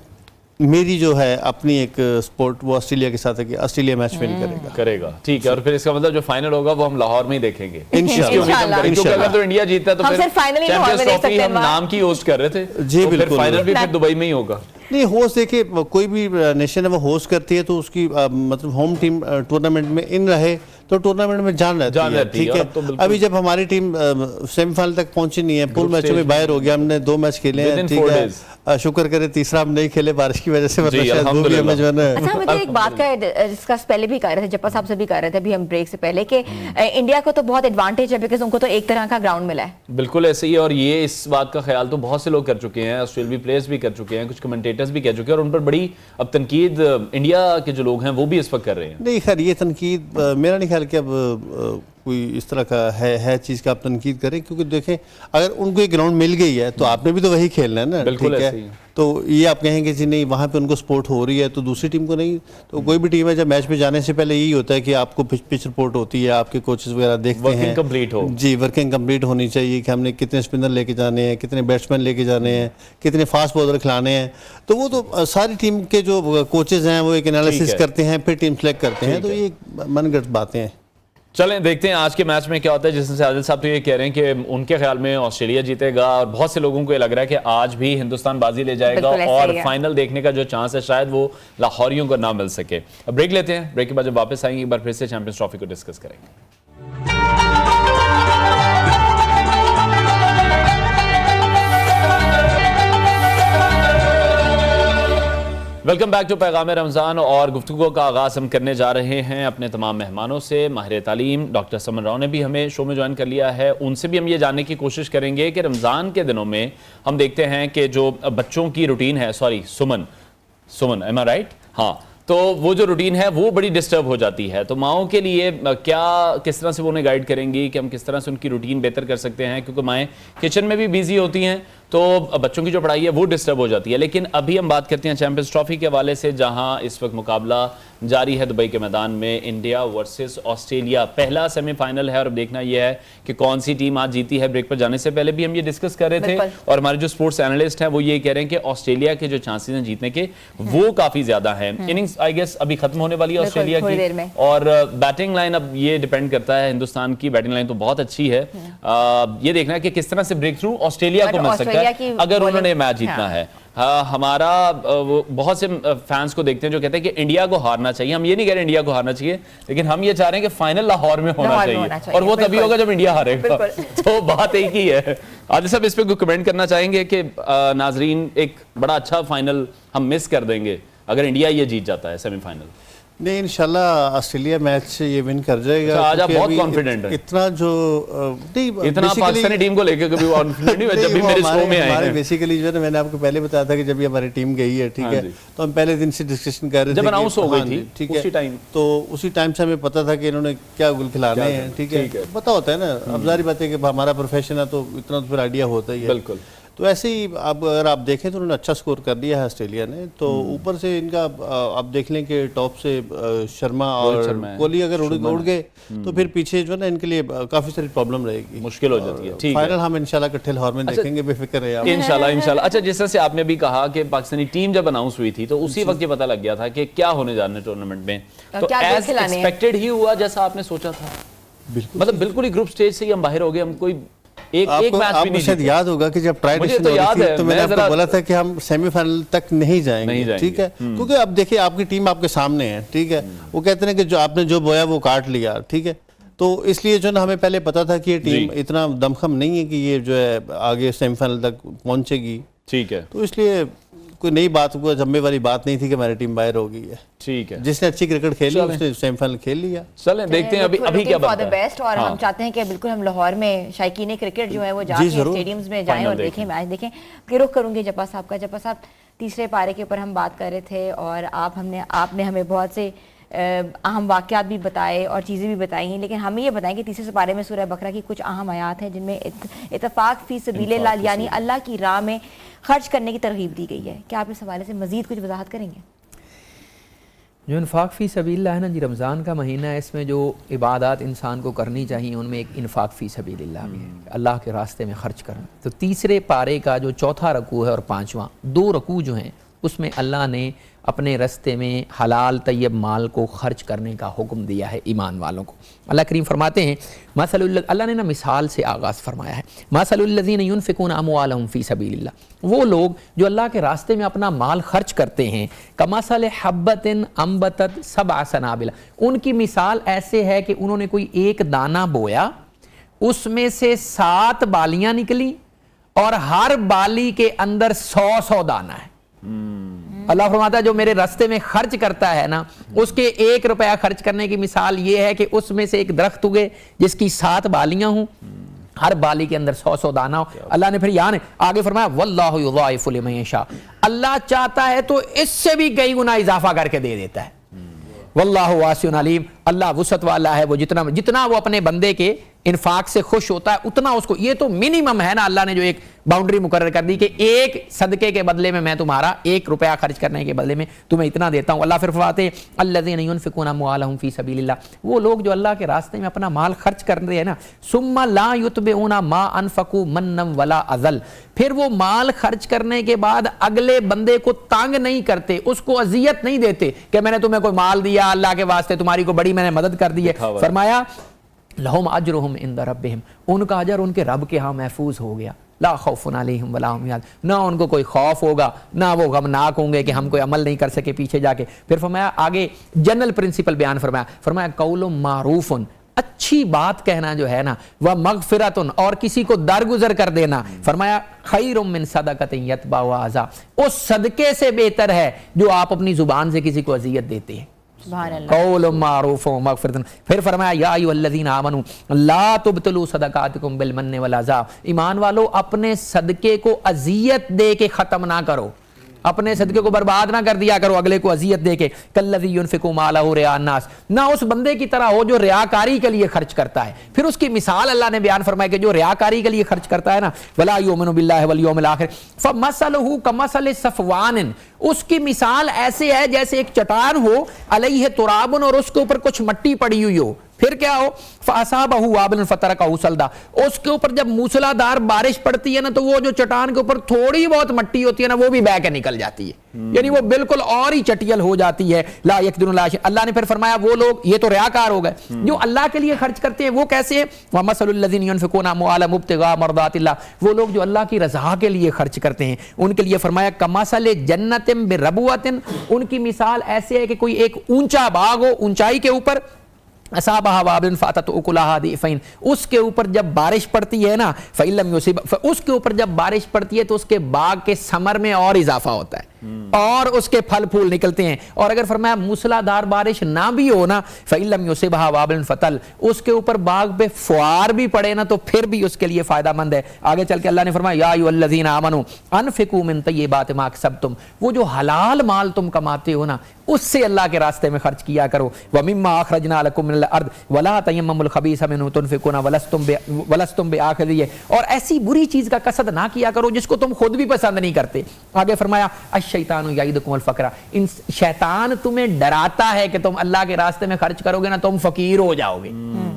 S1: मेरी जो है अपनी एक स्पोर्ट वो ऑस्ट्रेलिया के साथ है कि ऑस्ट्रेलिया मैच विन करेगा।
S3: ठीक है, और फिर इसका मतलब जो फाइनल होगा वो हम लाहौर में ही देखेंगे
S1: इंशाल्लाह।
S3: क्योंकि अगर तो इंडिया जीतता है तो फिर चैंपियंस ट्रॉफी हम नाम की होस्ट कर रहे थे,
S1: जी बिल्कुल,
S3: फाइनल भी फिर दुबई में ही होगा।
S1: नहीं, होस्ट देखिए कोई भी नेशन है वो होस्ट करती है तो उसकी मतलब होम टीम टूर्नामेंट में इन रहे तो टूर्नामेंट में जान रहती है, ठीक है। तो अभी जब हमारी टीम सेमीफाइनल तक पहुंची नहीं है, पूल मैचों में बाहर हो गया, हमने 2 मैच खेले हैं, ठीक है। शुक्र करे तीसरा हम नहीं खेले बारिश की वजह से,
S2: अच्छा, मुझे एक बात का डिस्कस पहले भी कर रहे थे, जप्पा साहब से भी कर रहे थे अभी हम ब्रेक से पहले, कि इंडिया को तो बहुत एडवांटेज है बिकॉज उनको तो एक तरह का ग्राउंड मिला है।
S3: बिल्कुल ऐसे ही, और ये इस बात का ख्याल तो बहुत से लोग कर चुके हैं, ऑस्ट्रेलियाई प्लेयर्स भी कर चुके हैं, कुछ कमेंटेटर्स भी कह चुके हैं, और उन पर बड़ी अब तनकीद इंडिया के जो लोग हैं वो भी इस वक्त कर रहे हैं।
S1: नहीं खैर, ये तनकीद मेरा नहीं ख्याल कि अब कोई इस तरह का है चीज़ का आप तनकीद करें, क्योंकि देखें अगर उनको एक ग्राउंड मिल गई है तो आपने भी तो वही खेलना है ना, ठीक है। तो ये आप कहेंगे जी नहीं वहाँ पे उनको सपोर्ट हो रही है तो दूसरी टीम को नहीं, तो कोई भी टीम है जब मैच में जाने से पहले यही होता है कि आपको पिच रिपोर्ट होती है, आपके कोचेस वगैरह देखते हैं,
S3: कंप्लीट हो जी,
S1: वर्किंग कंप्लीट होनी चाहिए कि हमने कितने स्पिनर लेके जाने हैं, कितने बैट्समैन लेके जाने हैं, कितने फास्ट बॉलर खिलाने हैं। तो वो तो सारी टीम के जो कोचेज हैं वो एक एनालिसिस करते हैं, फिर टीम सेलेक्ट करते हैं, तो ये मनगढ़ंत बातें हैं।
S3: चलें देखते हैं आज के मैच में क्या होता है। जिससे आदिल साहब तो ये कह रहे हैं कि उनके ख्याल में ऑस्ट्रेलिया जीतेगा और बहुत से लोगों को ये लग रहा है कि आज भी हिंदुस्तान बाजी ले जाएगा और फाइनल देखने का जो चांस है शायद वो लाहौरियों को ना मिल सके। अब ब्रेक लेते हैं, ब्रेक के बाद जब वापस आएंगे एक बार फिर से चैंपियंस ट्रॉफी को डिस्कस करेंगे। वेलकम बैक टू पैगाम रमज़ान और गुफ्तगू का आगाज़ हम करने जा रहे हैं अपने तमाम मेहमानों से। माहिर तालीम डॉक्टर समन राव ने भी हमें शो में ज्वाइन कर लिया है। उनसे भी हम ये जानने की कोशिश करेंगे कि रमज़ान के दिनों में हम देखते हैं कि जो बच्चों की रूटीन है, सुमन एम आई राइट? हाँ, तो वो जो रूटीन है वो बड़ी डिस्टर्ब हो जाती है। तो माओं के लिए किस तरह से वो उन्हें गाइड करेंगी कि हम किस तरह से उनकी रूटीन बेहतर कर सकते हैं, क्योंकि माएँ किचन में भी बिजी होती हैं तो बच्चों की जो पढ़ाई है वो डिस्टर्ब हो जाती है। लेकिन अभी हम बात करते हैं चैंपियंस ट्रॉफी के हवाले से, जहां इस वक्त मुकाबला जारी है दुबई के मैदान में। इंडिया वर्सेस ऑस्ट्रेलिया पहला सेमीफाइनल है और अब देखना यह है कि कौन सी टीम आज जीती है। ब्रेक पर जाने से पहले भी हम ये डिस्कस कर रहे थे और हमारे जो स्पोर्ट्स एनालिस्ट हैं वो ये कह रहे हैं कि ऑस्ट्रेलिया के जो चांसेस हैं जीतने के वो काफी ज्यादा हैं। इनिंग्स आई गेस अभी खत्म होने वाली है ऑस्ट्रेलिया की और बैटिंग लाइन अब ये डिपेंड करता है। हिंदुस्तान की बैटिंग लाइन तो बहुत अच्छी है। ये देखना है कि किस तरह से ब्रेक थ्रू ऑस्ट्रेलिया को मिल सकता है अगर उन्होंने मैच जीतना है। हमारा बहुत से फैंस को देखते हैं जो कहते हैं कि इंडिया को हारना चाहिए। हम ये नहीं कह रहे इंडिया को हारना चाहिए, लेकिन हम ये चाह रहे हैं कि फाइनल लाहौर में होना चाहिए और वो तभी होगा जब इंडिया हारेगा। तो बात एक ही है। आदिल साहब इस पे कोई कमेंट करना चाहेंगे कि नाजरीन एक बड़ा अच्छा फाइनल हम मिस कर देंगे अगर इंडिया ये जीत जाता है सेमीफाइनल?
S1: नहीं, इंशाल्लाह ऑस्ट्रेलिया मैच ये विन कर जाएगा।
S3: आज आप बहुत कॉन्फिडेंट हैं।
S1: इतना जो
S3: इतना पाकिस्तानी टीम को लेकर कभी कॉन्फिडेंट नहीं, जब भी मेरे शो में आए हैं।
S1: बेसिकली जो है मैंने आपको पहले बताया था कि जब ये हमारी टीम गई है, ठीक है, तो हम पहले दिन से डिस्कशन कर रहे थे
S3: जब अनाउंस हो गई थी, ठीक है, तो
S1: उसी टाइम से हमें पता था कि इन्होंने क्या गुल खिलाने हैं, ठीक है, पता होता है ना। अब जारी बात है कि हमारा प्रोफेशन है तो इतना तो फिर आइडिया होता ही है। बिल्कुल। तो ऐसे ही अब अगर आप देखें तो उन्होंने अच्छा स्कोर कर दिया है ऑस्ट्रेलिया ने। तो ऊपर से इनका आप देख लें कि टॉप से शर्मा और कोहली अगर उड़ गए तो फिर पीछे जो है ना इनके लिए काफी सारी प्रॉब्लम रहेगी,
S3: मुश्किल हो जाती है।
S1: फाइनल हम इंशाल्लाह इकट्ठे लाहौर में देखेंगे, बेफिक्र है आप।
S3: इंशाल्लाह। अच्छा, जिस तरह से आपने भी कहा कि पाकिस्तानी टीम जब अनाउंस हुई थी तो उसी वक्त ये पता लग गया था कि क्या होने जा रहे टूर्नामेंट में, तो एज एक्सपेक्टेड ही हुआ जैसा आपने सोचा था। मतलब बिल्कुल ही ग्रुप स्टेज से ही हम बाहर हो गए। हम कोई एक मैच भी नहीं
S1: शायद याद होगा कि जब ट्राई
S3: तो याद है,
S1: तो मैंने आपको बोला था कि हम सेमीफाइनल तक नहीं जाएंगे, ठीक है, क्योंकि अब देखिए आपकी टीम आपके सामने है, ठीक है। वो कहते हैं कि जो आपने जो बोया वो काट लिया, ठीक है। तो इसलिए जो ना हमें पहले पता था कि ये टीम इतना दमखम नहीं है कि ये जो है आगे सेमीफाइनल तक पहुंचेगी, ठीक है। तो इसलिए कोई नई बात, कोई जम्मे वाली बात नहीं थी कि हमारी टीम बाहर हो गई है, ठीक है। जिसने अच्छी क्रिकेट खेली उसने सेमीफाइनल खेल लिया।
S3: चलें देखते हैं अभी क्या बनता है।
S2: बेस्ट और हम चाहते हैं कि बिल्कुल हम लाहौर में शायकीन क्रिकेट जो है वो जाके स्टेडियम्स में जाएं और देखें, मैच देखें। रुख करूंगी जब्बा साहब का। जब्बा साहब, तीसरे पारे के ऊपर हम बात कर रहे थे और आपने हमें बहुत से अहम वाक़यात भी बताए और चीज़ें भी बताई हैं, लेकिन हमें ये बताएं कि तीसरे पारे में सूरह बकरा की कुछ अहम आयात हैं जिनमें इत्तफ़ाक़ फ़ी सबीलिल्लाह यानी अल्लाह की राह में खर्च करने की तरगीब दी गई है। क्या आप इस हवाले से मज़ीद कुछ वजाहत करेंगे?
S5: जो इन्फ़ाक़ फ़ी सबीलिल्लाह है ना जी, रमज़ान का महीना है, इसमें जो इबादत इंसान को करनी चाहिए उनमें एक इन्फ़ाक़ फ़ी सबीलिल्लाह भी है, अल्लाह के रास्ते में ख़र्च करना। तो तीसरे पारे का जो चौथा रकू है और पाँचवां, 2 रकू जो हैं उसमें अल्लाह ने अपने रास्ते में हलाल तैयब माल को खर्च करने का हुक्म दिया है ईमान वालों को। अल्लाह करीम फरमाते हैं, अल्लाह ने ना मिसाल से आगाज़ फरमाया है, मसलुल्लज़ीन युनफ़िक़ून अमवालहुम फ़ी सबीलिल्लाह, वो लोग जो अल्लाह के रास्ते में अपना माल खर्च करते हैं, कमसल हब्बतिन अम्बतत सबअ सनाबिला, उनकी मिसाल ऐसे है कि उन्होंने कोई एक दाना बोया, उसमें से 7 बालियाँ निकली और हर बाली के अंदर 100 दाना है। अल्लाह फरमाता है जो मेरे रास्ते में खर्च करता है ना, उसके 1 रुपया खर्च करने की मिसाल ये है कि उसमें से एक दरख्त उगे जिसकी 7 बालियां हों, हर बाली के अंदर 100 दाना हो। अल्लाह ने फिर यहाँ आगे फरमाया वल्लाहु युज़ाइफ़ु लिमन यशा, अल्लाह चाहता है तो इससे भी कई गुना इजाफा करके दे देता है। वल्लाहु वासिउन अलीम, अल्लाह वुसअत वाला है, वो जितना वो अपने बंदे के इन्फाक से खुश होता है उतना उसको, ये तो मिनिमम है ना, अल्लाह ने जो एक बाउंड्री मुकर्रर कर दी कि एक सदके के बदले में मैं तुम्हारा 1 रुपया खर्च करने के बदले में तुम्हें इतना देता हूँ। अल्लाह फिर फरमाते अल्लज़ीना युनफ़िक़ूना अमवालहुम फ़ी सबीलिल्लाह, वो लोग जो अल्लाह के रास्ते में अपना माल खर्च कर रहे हैं ना, सुम्मा ला युतबिऊना मा अनफ़क़ू मन्नम वला अज़ल, फिर वो माल खर्च करने के बाद अगले बंदे को तंग नहीं करते, उसको अजियत नहीं देते कि मैंने तुम्हें कोई माल दिया अल्लाह के वास्ते, तुम्हारी को बड़ी मैंने मदद कर दी है। फरमाया लहुम अजरुहुम इंद रब्बिहिम, उनका अजर उनके रब के यहाँ महफूज हो गया। ला खौफुन अलैहिम वला हुम यहज़नून, ना उनको कोई खौफ होगा, ना वो गमनाक होंगे कि हम कोई अमल नहीं कर सके पीछे जाके। फिर फरमाया आगे जनरल प्रिंसिपल बयान फरमाया कौलुम मारूफुन, अच्छी बात कहना जो है ना, वह मगफिरतुन, और किसी को दरगुजर कर देना। फरमाया खैरुम मिन सदक़तिन यतबअु अज़ा, उस सदके से बेहतर है जो आप अपनी जुबान से किसी को अजियत देते हैं। कौलुम मारूफ व मगफिरतुन। फिर फरमाया या अय्युहल्लज़ीना आमनू ला तुब्तिलू सदक़ातिकुम बिल मन्नि वल अज़ा, ईमान वालो अपने सदके को अजियत दे के खत्म ना करो, अपने सदके को बर्बाद ना कर दिया करो अगले को अजियत दे के। कल्लज़ी युनफ़िक़ु मालहु रियाअन नास, ना उस बंदे की तरह हो जो रियाकारी के लिए खर्च करता है। फिर उसकी मिसाल अल्लाह ने बयान फरमाया कि जो रियाकारी के लिए खर्च करता है ना, वला युमिनु बिल्लाहि वल यौमिल आखिर फमसलुहु कमसलि सफ़वानिन, उसकी मिसाल ऐसे है जैसे एक चट्टान हो, अलैहि तुराबुन, और उसके ऊपर कुछ मट्टी पड़ी हुई हो, फिर क्या हो, फ़असाबहु वाबिलन फ़तरकहु सल्दा, उसके ऊपर जब मूसलाधार बारिश पड़ती है ना, तो वो जो चट्टान के ऊपर थोड़ी बहुत मट्टी होती है ना, वो भी बह के निकल जाती है, यानी वो बिल्कुल और ही चटियल हो जाती है। ला यक़दिरुन अला शै। अल्लाह ने फिर फरमाया वो लोग, ये तो रियाकार हो गए, जो अल्लाह के लिए खर्च करते हैं वो कैसे है, व मसलुल लज़ीना युनफ़िक़ूना अम्वालहुम इब्तिग़ा मरदातिल्लाह, वो लोग जो अल्लाह की रज़ा के लिए खर्च करते हैं उनके लिए फरमाया कमसलि जन्नतिन बिरबुअतिन, उनकी मिसाल ऐसे है कि कोई एक ऊंचा बाग हो, ऊंचाई के ऊपर, असाबहा वाबिलन फ़अतत उकुलहा दिफ़ैन, उसके ऊपर जब बारिश पड़ती है ना, फ़इल्लम युसिब, उसके ऊपर जब बारिश पड़ती है तो उसके बाग के समर में और इजाफा होता है और उसके फल फूल निकलते हैं। और अगर फरमाया मूसलाधार बारिश ना भी हो ना, फ़इल्लम युसिबहा वाबिलन फ़तल, उसके ऊपर बाग पे फुआर भी पड़े ना, तो फिर भी उसके लिए फायदामंद है। आगे चल के अल्लाह ने फरमाया या अय्युहल्लज़ीना आमनू अनफ़िक़ू मिन तय्यिबाति मा कसबतुम, वो जो हलाल माल तुम कमाते हो ना, उससे अल्लाह के रास्ते में खर्च किया करो। व मिम्मा अख़रजना लकुम मिनल अर्द वला तयम्ममुल ख़बीसा मिन्हु तुनफ़िक़ूना वलस्तुम बिआख़िज़िही, और ऐसी बुरी चीज़ का कसद ना किया करो जिसको तुम खुद भी पसंद नहीं करते। आगे फरमाया अश्शैतानु यईदुकुमुल फ़क़्र, इन शैतान तुम्हें डराता है कि तुम अल्लाह के रास्ते में खर्च करोगे ना तुम फ़कीर हो जाओगे,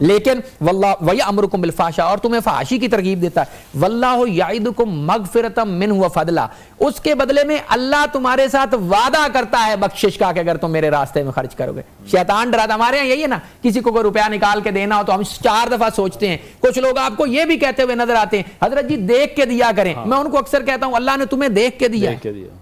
S5: लेकिन वल्लाहु वयअमुरुकुम बिल फ़हशा, और तुम्हें फ़हाशी की तरगीब देता है। वल्लाहु यईदुकुम मग़फ़िरतम मिन्हु व फ़दला, उसके बदले में अल्लाह तुम्हारे साथ वादा करता है बख्शिश का, अगर तुम मेरे रास्ते में खर्च करोगे। शैतान डराता, हमारे यहाँ यही है ना, किसी को कोई रुपया निकाल के देना हो तो हम 4 दफा सोचते हैं। कुछ लोग आपको ये भी कहते हुए नजर आते हैं हजरत जी देख के दिया करें। मैं उनको अक्सर कहता हूं अल्लाह ने तुम्हें देख के दिया,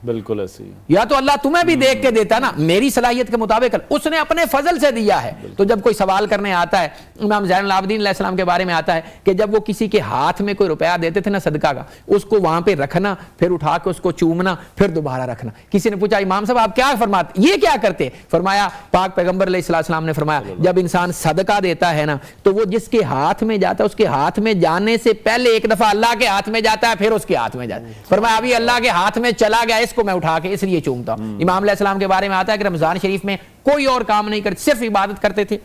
S3: बिल्कुल ऐसे ही,
S5: या तो अल्लाह तुम्हें भी देख के देता ना, मेरी सलाहियत के मुताबिक उसने अपने फजल से दिया है। तो जब कोई सवाल करने आता है, इमाम ज़ैनुल आबिदीन अलैहिस्सलाम के बारे में आता है कि जब वो किसी के हाथ में कोई रुपया देते थे ना सदका का, उसको वहां पे रखना, फिर उठा के उसको चूमना, फिर दोबारा रखना। किसी ने पूछा इमाम साहब आप क्या फरमाते, ये क्या करते? फरमाया पाक पैगंबर अलैहिस्सलाम ने फरमाया जब इंसान सदका देता है ना, तो वो जिसके हाथ में जाता है उसके हाथ में जाने से पहले एक दफा अल्लाह के हाथ में जाता है, फिर उसके हाथ में जाता है। फरमाया अभी अल्लाह के हाथ में चला गया, इसको मैं उठा के इसलिए चूमता हूं। इमाम अलैहिस्सलाम के बारे में आता है कि रमजान शरीफ में कोई और काम नहीं करते, सिर्फ इबादत करते थे,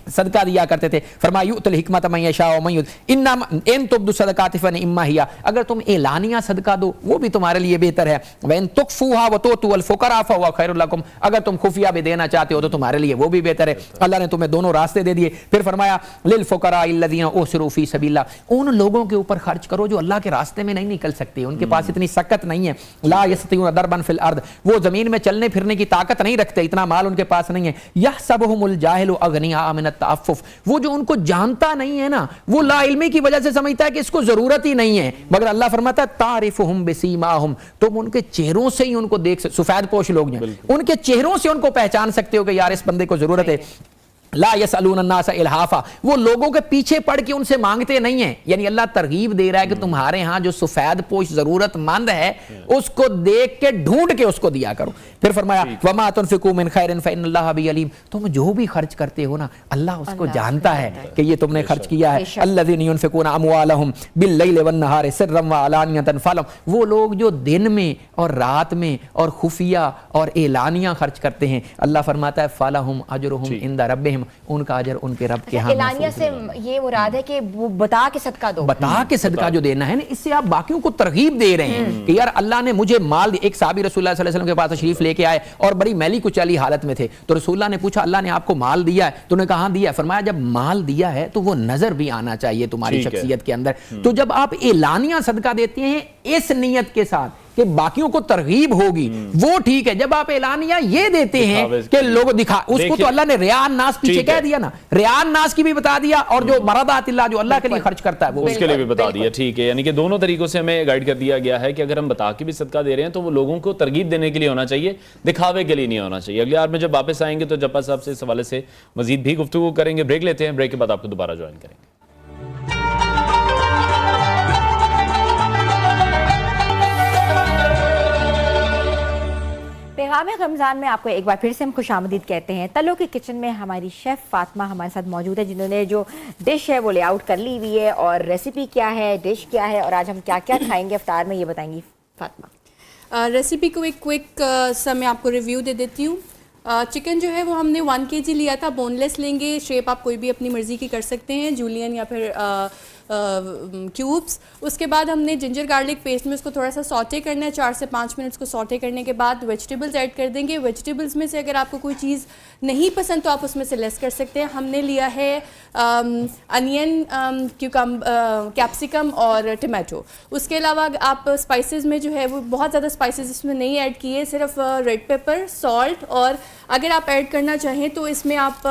S5: सदका दिया करते थे। फरमाया युतल हिकमत मन यशाअ व मन युत इन्नमा इन तुब्दु सदकाति फनिम्मा हिया, अगर तुम एलानिया सदका दो वो भी तुम्हारे लिए बेहतर है। व इन तुखफूहा व तुअल फुकरा फहुवा खैरुल लकुम, अगर तुम खुफिया भी देना चाहते हो तो तुम्हारे लिए वो भी बेहतर है। अल्लाह ने तुम्हें दोनों रास्ते दे दिए। फिर फरमाया लिल फुकरा अल्लज़ीना उसिरू फी सबीलिल्लाह, उन लोगों के ऊपर खर्च करो जो अल्लाह के रास्ते में नहीं निकल सकते, उनके पास इतनी सकत नहीं है। ला यस्ततीउना दरबन फिल अर्द, वो जमीन में चलने फिरने की ताकत नहीं रखते, इतना माल उनके पास नहीं है। यहसबुहुमुल जाहिलु अगनिया मिनत तअफ्फुफ, वो जो उनको जानता नहीं है ना, वो लाइल्मी की वजह से समझता है कि इसको जरूरत ही नहीं है। मगर अल्लाह फरमाता है तारिफुहुम बिसीमाहुम, तुम उनके चेहरों से ही उनको देख सकते, सफेद पोश लोग हैं, उनके चेहरों से उनको पहचान सकते हो कि यार इस बंदे को जरूरत है। ला यसअलून अन्नास इल्हाफा, वो लोगों के पीछे पड़ के उनसे मांगते नहीं है। यानी अल्लाह तरगीब दे रहा है कि तुम्हारे यहाँ जो सफेद पोश जरूरतमंद है उसको देख के ढूंढ के उसको दिया करो। फिर फरमाया वमा तुनफिकू मिन खैरिन फइन्नल्लाह बि अलीम, तुम जो भी खर्च करते हो ना अल्लाह उसको जानता है कि ये तुमने खर्च किया है। अल्लज़ीना युनफिकूना अमवालहुम बिल्लैलि वन्नहारि सिर्रन व अलानियतन फलहुम, वो लोग जो दिन में और रात में और खुफिया और एलानिया खर्च करते हैं, अल्लाह फरमाता है फलहुम अजरुहुम इंदा रब्बिहिम, उनका अजर उनके रब के यहाँ।
S2: एलानिया से ये मुराद है कि वो बता के सदका दो,
S5: बता के सदका जो देना है ना, इससे आप बाकियों को तरगीब दे रहे हैं कि यार अल्लाह ने मुझे माल दिया। एक साहबी रसूलुल्लाह सल्लल्लाहु अलैहि वसल्लम के पास तशरीफ लेके आए और बड़ी मैली कुचैली हालत में थे, तो रसूलुल्लाह ने पूछा अल्लाह ने आपको माल दिया है? तो उन्होंने कहा दिया है। फरमाया जब माल दिया है तो वो नजर भी आना चाहिए तुम्हारी शख्सियत के अंदर। तो जब आप एलानिया सदका देते हैं इस नियत के साथ कि बाकियों को तरगीब होगी वो ठीक है। जब आप एलानिया ये देते हैं कि लोग दिखा, उसको तो अल्लाह ने रियान नास पीछे कह दिया ना, रियान नास की भी बता दिया और जो मरादातिल्लाह जो अल्लाह के लिए खर्च करता है वो
S3: उसके लिए भी बता दिया। ठीक है, यानी कि दोनों तरीकों से हमें गाइड कर दिया गया है कि अगर हम बता के भी सदका दे रहे हैं तो वो लोगों को तरगीब देने के लिए होना चाहिए, दिखावे के लिए नहीं होना चाहिए। अगले बार में जब वापस आएंगे तो जब्बार साहब से इस हवाले से मजीद भी गुफ्तगू करेंगे। ब्रेक लेते हैं, ब्रेक के बाद आपको दोबारा ज्वाइन करेंगे।
S2: पैगाम रमज़ान में आपको एक बार फिर से हम खुशामदीद कहते हैं। तलो की किचन में हमारी शेफ़ फातिमा हमारे साथ मौजूद है, जिन्होंने जो डिश है वो लेआउट कर ली हुई है और रेसिपी क्या है, डिश क्या है और आज हम क्या क्या खाएंगे इफ्तार में, ये बताएंगी फातिमा।
S6: रेसिपी को एक क्विक सा मैं आपको रिव्यू दे देती हूँ। चिकन जो है वो हमने 1 kg लिया था, बोनलेस लेंगे। शेप आप कोई भी अपनी मर्ज़ी की कर सकते हैं, जूलियन या फिर क्यूब्स। उसके बाद हमने जिंजर गार्लिक पेस्ट में उसको थोड़ा सा सॉटे करना है, 4 से 5 मिनट्स को सॉटे करने के बाद वेजिटेबल्स ऐड कर देंगे। वेजिटेबल्स में से अगर आपको कोई चीज़ नहीं पसंद तो आप उसमें से लेस कर सकते हैं। हमने लिया है अनियन, कैप्सिकम और टमाटो। उसके अलावा आप स्पाइसेस में जो है वो बहुत ज़्यादा स्पाइसेस इसमें नहीं ऐड किए, सिर्फ रेड पेपर, सॉल्ट और अगर आप ऐड करना चाहें तो इसमें आप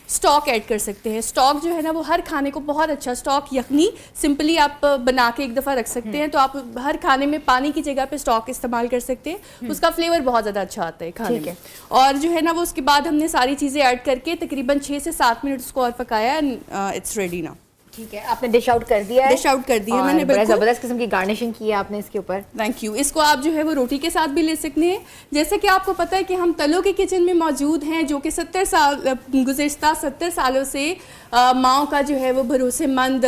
S6: स्टॉक ऐड कर सकते हैं। स्टॉक जो है ना वो हर खाने को बहुत अच्छा, स्टॉक यखनी सिंपली आप बना के एक दफ़ा रख सकते हैं, तो आप हर खाने में पानी की जगह पे स्टॉक इस्तेमाल कर सकते हैं, उसका फ्लेवर बहुत ज़्यादा अच्छा आता है खाने में। और जो है ना वो उसके बाद हमने सारी चीज़ें ऐड करके तकरीबन 6 से 7 मिनट उसको और पकाया। इट्स रेडी ना।
S2: ठीक है, आपने डिश आउट कर दिया है?
S6: डिश आउट कर दिया मैंने, बिल्कुल
S2: ज़बरदस्त किस्म की गार्निशिंग की है आपने इसके ऊपर।
S6: Thank you. इसको आप जो है वो रोटी के साथ भी ले सकते हैं। जैसे कि आपको पता है कि हम तलो के किचन में मौजूद हैं, जो कि 70 साल गुज़िश्ता 70 सालों से माओ का जो है वो भरोसेमंद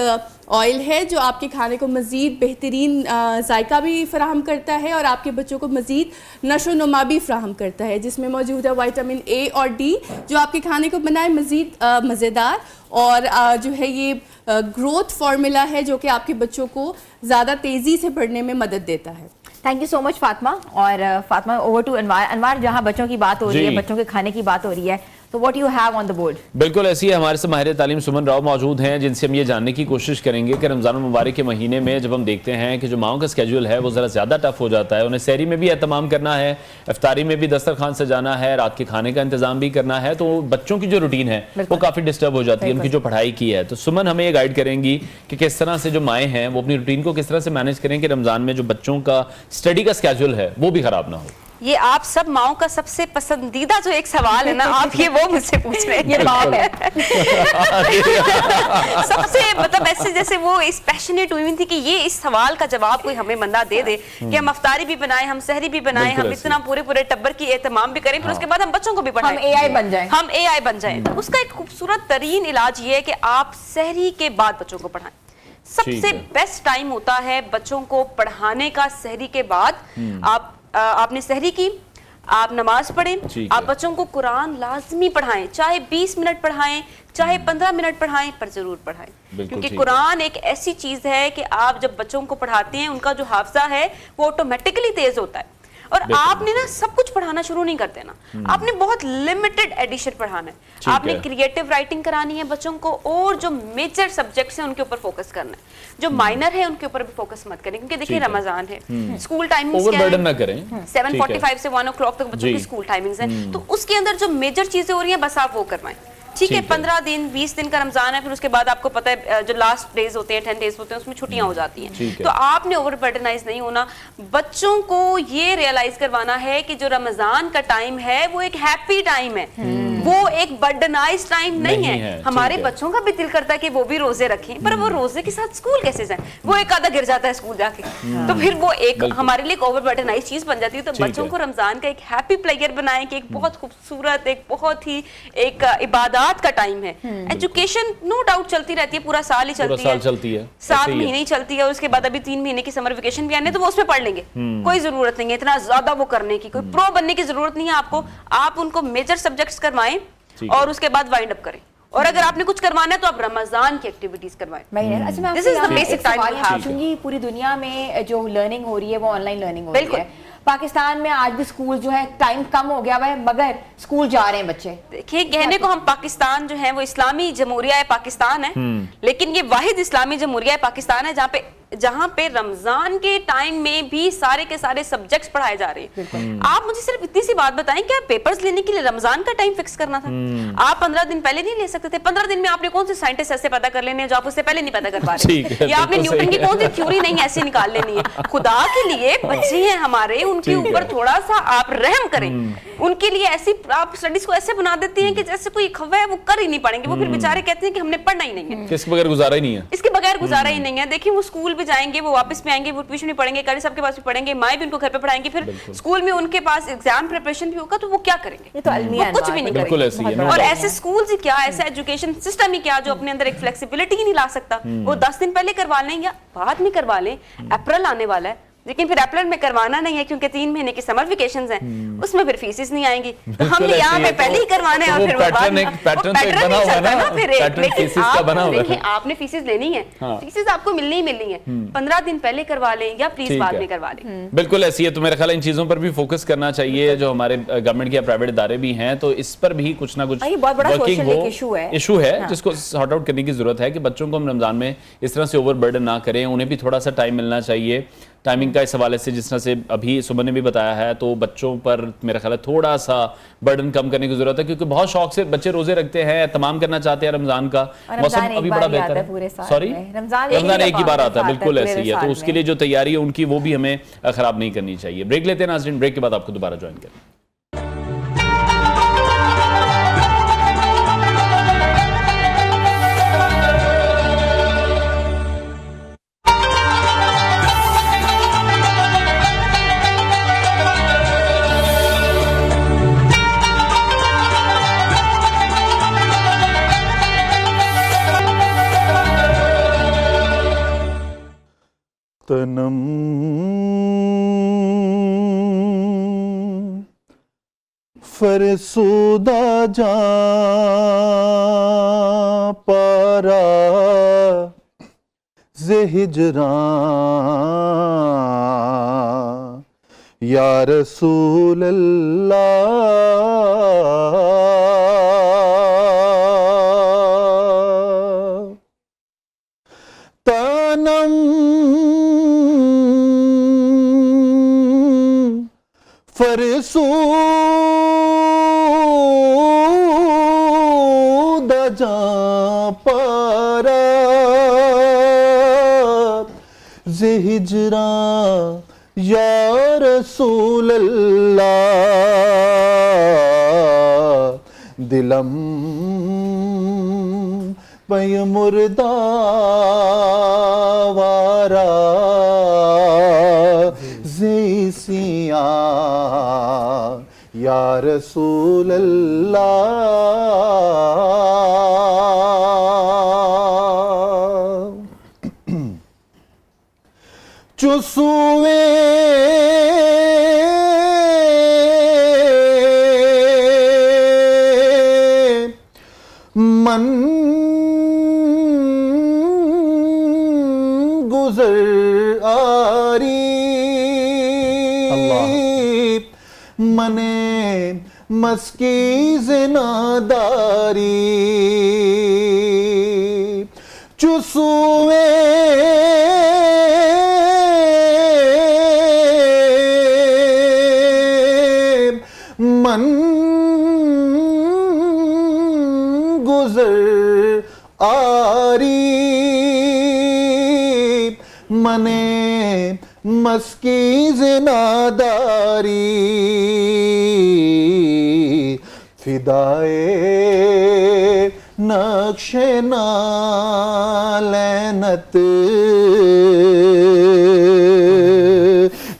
S6: ऑयल है, जो आपके खाने को मज़ीद बेहतरीन जायका भी फ़राहम करता है और आपके बच्चों को मज़ीद नशो नुमा भी फ़राहम करता है, जिसमें मौजूद है विटामिन ए और डी, जो आपके खाने को बनाए मज़ीद मज़ेदार। और जो है ये ग्रोथ फार्मूला है जो कि आपके बच्चों को ज़्यादा तेज़ी से बढ़ने में मदद देता है।
S2: Thank you so much Fatima. और फातिमा, ओवर टू अनवार। अनवार, जहाँ बच्चों की बात हो रही है, बच्चों के खाने की बात हो रही है, तो what you have on the board?
S3: बिल्कुल ऐसी है, हमारे से माहिर तालीम सुमन राव मौजूद हैं, जिनसे हम ये जानने की कोशिश करेंगे कि रमज़ान मुबारक के महीने में जब हम देखते हैं कि जो माओं का स्केड्यूल है वो ज़रा ज़्यादा टफ हो जाता है, उन्हें सहरी में भी एहतमाम करना है, इफ्तारी में भी दस्तरखान सजाना है, रात के खाने का इंतजाम भी करना है, तो बच्चों की जो रूटीन है वो काफ़ी डिस्टर्ब हो जाती है, उनकी जो पढ़ाई की है। तो सुमन हमें ये गाइड करेंगी कि किस तरह से जो माएँ हैं वो अपनी रूटीन को किस तरह से मैनेज करें कि रमज़ान में जो बच्चों का स्टडी का स्केड्यूल है वो भी ख़राब ना हो।
S7: ये आप सब माओं का सबसे पसंदीदा जो एक सवाल है ना, आप ये वो मुझसे पूछ रहे हैं। ये बात है सबसे मतलब ऐसे जैसे वो इस पैशनेट हुई थी कि ये इस सवाल का जवाब कोई हमें बंदा दे दे कि हम अफ्तारी भी बनाएं, हम सहरी भी बनाएं, हम इतना पूरे टब्बर की एहतमाम भी करें, फिर उसके बाद हम बच्चों को भी पढ़ाएं,
S2: हम एआई बन जाएं।
S7: हम एआई बन जाएं। तो उसका एक खूबसूरत तरीन इलाज ये है कि आप सहरी के बाद बच्चों को पढ़ाएं। सबसे बेस्ट टाइम होता है बच्चों को पढ़ाने का सहरी के बाद। आपने सहरी की, आप नमाज पढ़ें, आप बच्चों को कुरान लाजमी पढ़ाएं, चाहे 20 मिनट पढ़ाएं, चाहे 15 मिनट पढ़ाएं, पर जरूर पढ़ाएं, क्योंकि कुरान एक ऐसी चीज है कि आप जब बच्चों को पढ़ाते हैं उनका जो हाफजा है वो ऑटोमेटिकली तेज होता है। और आपने ना सब कुछ पढ़ाना शुरू नहीं करते ना, आपने बहुत लिमिटेड एडिशन पढ़ाना है, आपने क्रिएटिव राइटिंग करानी है बच्चों को, और जो मेजर सब्जेक्ट्स हैं उनके ऊपर फोकस करना है, जो माइनर है उनके ऊपर भी फोकस मत करें, क्योंकि देखिए रमजान है, स्कूल टाइमिंग्स क्या है, 7:45 से 1 o'clock तक बच्चों की स्कूल टाइमिंग्स है, तो उसके अंदर जो मेजर चीजें हो रही हैं बस आप वो करवाएं। ठीक है, 15 दिन 20 दिन का रमजान है, फिर उसके बाद आपको पता है जो लास्ट डेज होते हैं 10 डेज होते हैं उसमें छुट्टियां हो जाती हैं, तो आपने ओवरबर्डनाइज नहीं होना, बच्चों को ये रियलाइज करवाना है कि जो रमजान का टाइम है वो एक हैप्पी टाइम है, वो एक बर्डनाइज टाइम नहीं है। हमारे बच्चों का भी दिल करता है कि वो भी रोजे रखें, पर वो रोजे के साथ स्कूल कैसे जाएं, वो एक आधा गिर जाता है स्कूल जाके, तो फिर वो एक हमारे लिए एक ओवरबर्डनाइज चीज बन जाती है। तो बच्चों को रमजान का एक हैप्पी प्लेयर बनाएं कि एक बहुत खूबसूरत, एक बहुत ही एक इबादत का टाइम है। एजुकेशन नो डाउट चलती रहती है, पूरा साल ही चलती है, 7 महीने ही चलती है, और उसके बाद अभी 3 महीने की समर वेकेशन भी आने, तो वो उसमें पढ़ लेंगे, कोई जरूरत नहीं है इतना ज्यादा वो करने की, कोई प्रो बनने की जरूरत नहीं है आपको, आप उनको मेजर सब्जेक्ट्स करवाएं और उसके बाद वाइंड अप करें, और अगर आपने कुछ करवाना है तो आप रमजान की एक्टिविटीज करवाएं।
S2: अच्छा, मैं आपसे यहाँ बेसिक टाइम पूछूंगी, पूरी दुनिया में जो लर्निंग हो रही है वो ऑनलाइन लर्निंग हो रही है, पाकिस्तान में आज भी स्कूल जो है टाइम कम हो गया हुआ है, मगर स्कूल जा रहे हैं बच्चे।
S7: देखिए, कहने को हम पाकिस्तान जो है वो इस्लामी जमहूरिया पाकिस्तान है, लेकिन ये वाहिद इस्लामी जमहूरिया पाकिस्तान है जहाँ पे जहां पे रमजान के टाइम में भी सारे के सारे सब्जेक्ट्स पढ़ाए जा रहे हैं। आप मुझे सिर्फ इतनी सी बात बताएं, क्या पेपर्स लेने के लिए रमजान का टाइम फिक्स करना था? आप 15 दिन पहले नहीं ले सकते थे? 15 दिन में आपने कौन से साइंटिस्ट ऐसे पैदा कर लेने हैं जो आप उससे पहले नहीं पैदा कर पा रहे? या आपने न्यूटन की कौन सी थ्योरी नहीं ऐसे निकाल लेनी है? खुदा के लिए बच्चे हैं हमारे, उनके ऊपर थोड़ा सा आप रहम करें। उनके लिए ऐसी आप स्टडीज को ऐसे बना देती हैं कि जैसे कोई खवा है वो कर ही नहीं पाएंगे। वो फिर बेचारे कहते हैं कि हमने पढ़ना ही नहीं है,
S3: इसके बगैर गुजारा ही नहीं है,
S7: इसके बगैर गुजारा ही नहीं है। देखिए वो स्कूल भी जाएंगे, वो वापस में आएंगे, वो ट्यूशन भी पढ़ेंगे, कारी साहब के पास भी पढ़ेंगे, माएँ भी उनको घर पे पढ़ाएंगे, फिर स्कूल में उनके पास एग्जाम प्रिपरेशन भी होगा, तो वो क्या करेंगे?
S2: ये तो अलमिया
S7: कुछ भी नहीं करेंगे। और ऐसे स्कूल ही क्या, ऐसा एजुकेशन सिस्टम ही क्या जो अपने अंदर एक फ्लेक्सिबिलिटी ही नहीं ला सकता? वो 10 दिन पहले करवा लें या बाद में करवा लें। अप्रैल आने वाला है, लेकिन फिर अप्रैल में करवाना नहीं है क्योंकि 3 महीने की समर वेकेशंस हैं, उसमें फिर फीसेस नहीं आएंगी, तो हमने यहाँ पे पहले ही करवाना है। और फिर
S3: पैटर्न बना हुआ है ना, पैटर्न फीसेस का बना हुआ है।
S7: देखिए आपने फीसेस लेनी है, फीसेस आपको मिलनी ही मिलनी है। 15 दिन पहले करवा लें या प्लीज बाद में करवा लें।
S3: बिल्कुल ऐसी है। तो मेरा ख्याल इन चीजों पर भी फोकस करना चाहिए, जो हमारे गवर्नमेंट के प्राइवेट इदारे भी हैं, तो इस पर भी कुछ ना कुछ इशू है जिसको सॉर्ट आउट करने की जरूरत है कि बच्चों को हम रमजान में इस तरह से ओवरबर्डन ना करें, उन्हें भी थोड़ा सा टाइम मिलना चाहिए। टाइमिंग का इस हवाले से जिस तरह से अभी सुमन ने भी बताया है, तो बच्चों पर मेरा ख्याल है थोड़ा सा बर्डन कम करने की जरूरत है, क्योंकि बहुत शौक से बच्चे रोजे रखते हैं, तमाम करना चाहते हैं रमजान का। मौसम अभी बड़ा बेहतर है, सॉरी रमजान एक ही बार आता है, बिल्कुल ऐसे ही है। तो उसके लिए जो तैयारी है उनकी, वो भी हमें खराब नहीं करनी चाहिए। ब्रेक लेते हैं नाज़रीन, ब्रेक के बाद आपको दोबारा ज्वाइन करें।
S8: तनम फरसुदा जा पारा ज़े हिजरा या रसूल अल्लाह। तनम फरसूदा जा पारा ज़े हिजरा या रसूल अल्लाह। दिलम पय मुर्दा वारा ज़ेसिया या रसूल अल्लाह। चुसुए मन गुजर आरी मने मस्कीज़ नादारी। चुसुए मन गुजर आरी मने मस्कीज़ नादारी। फिदाए नक्शे नालैनत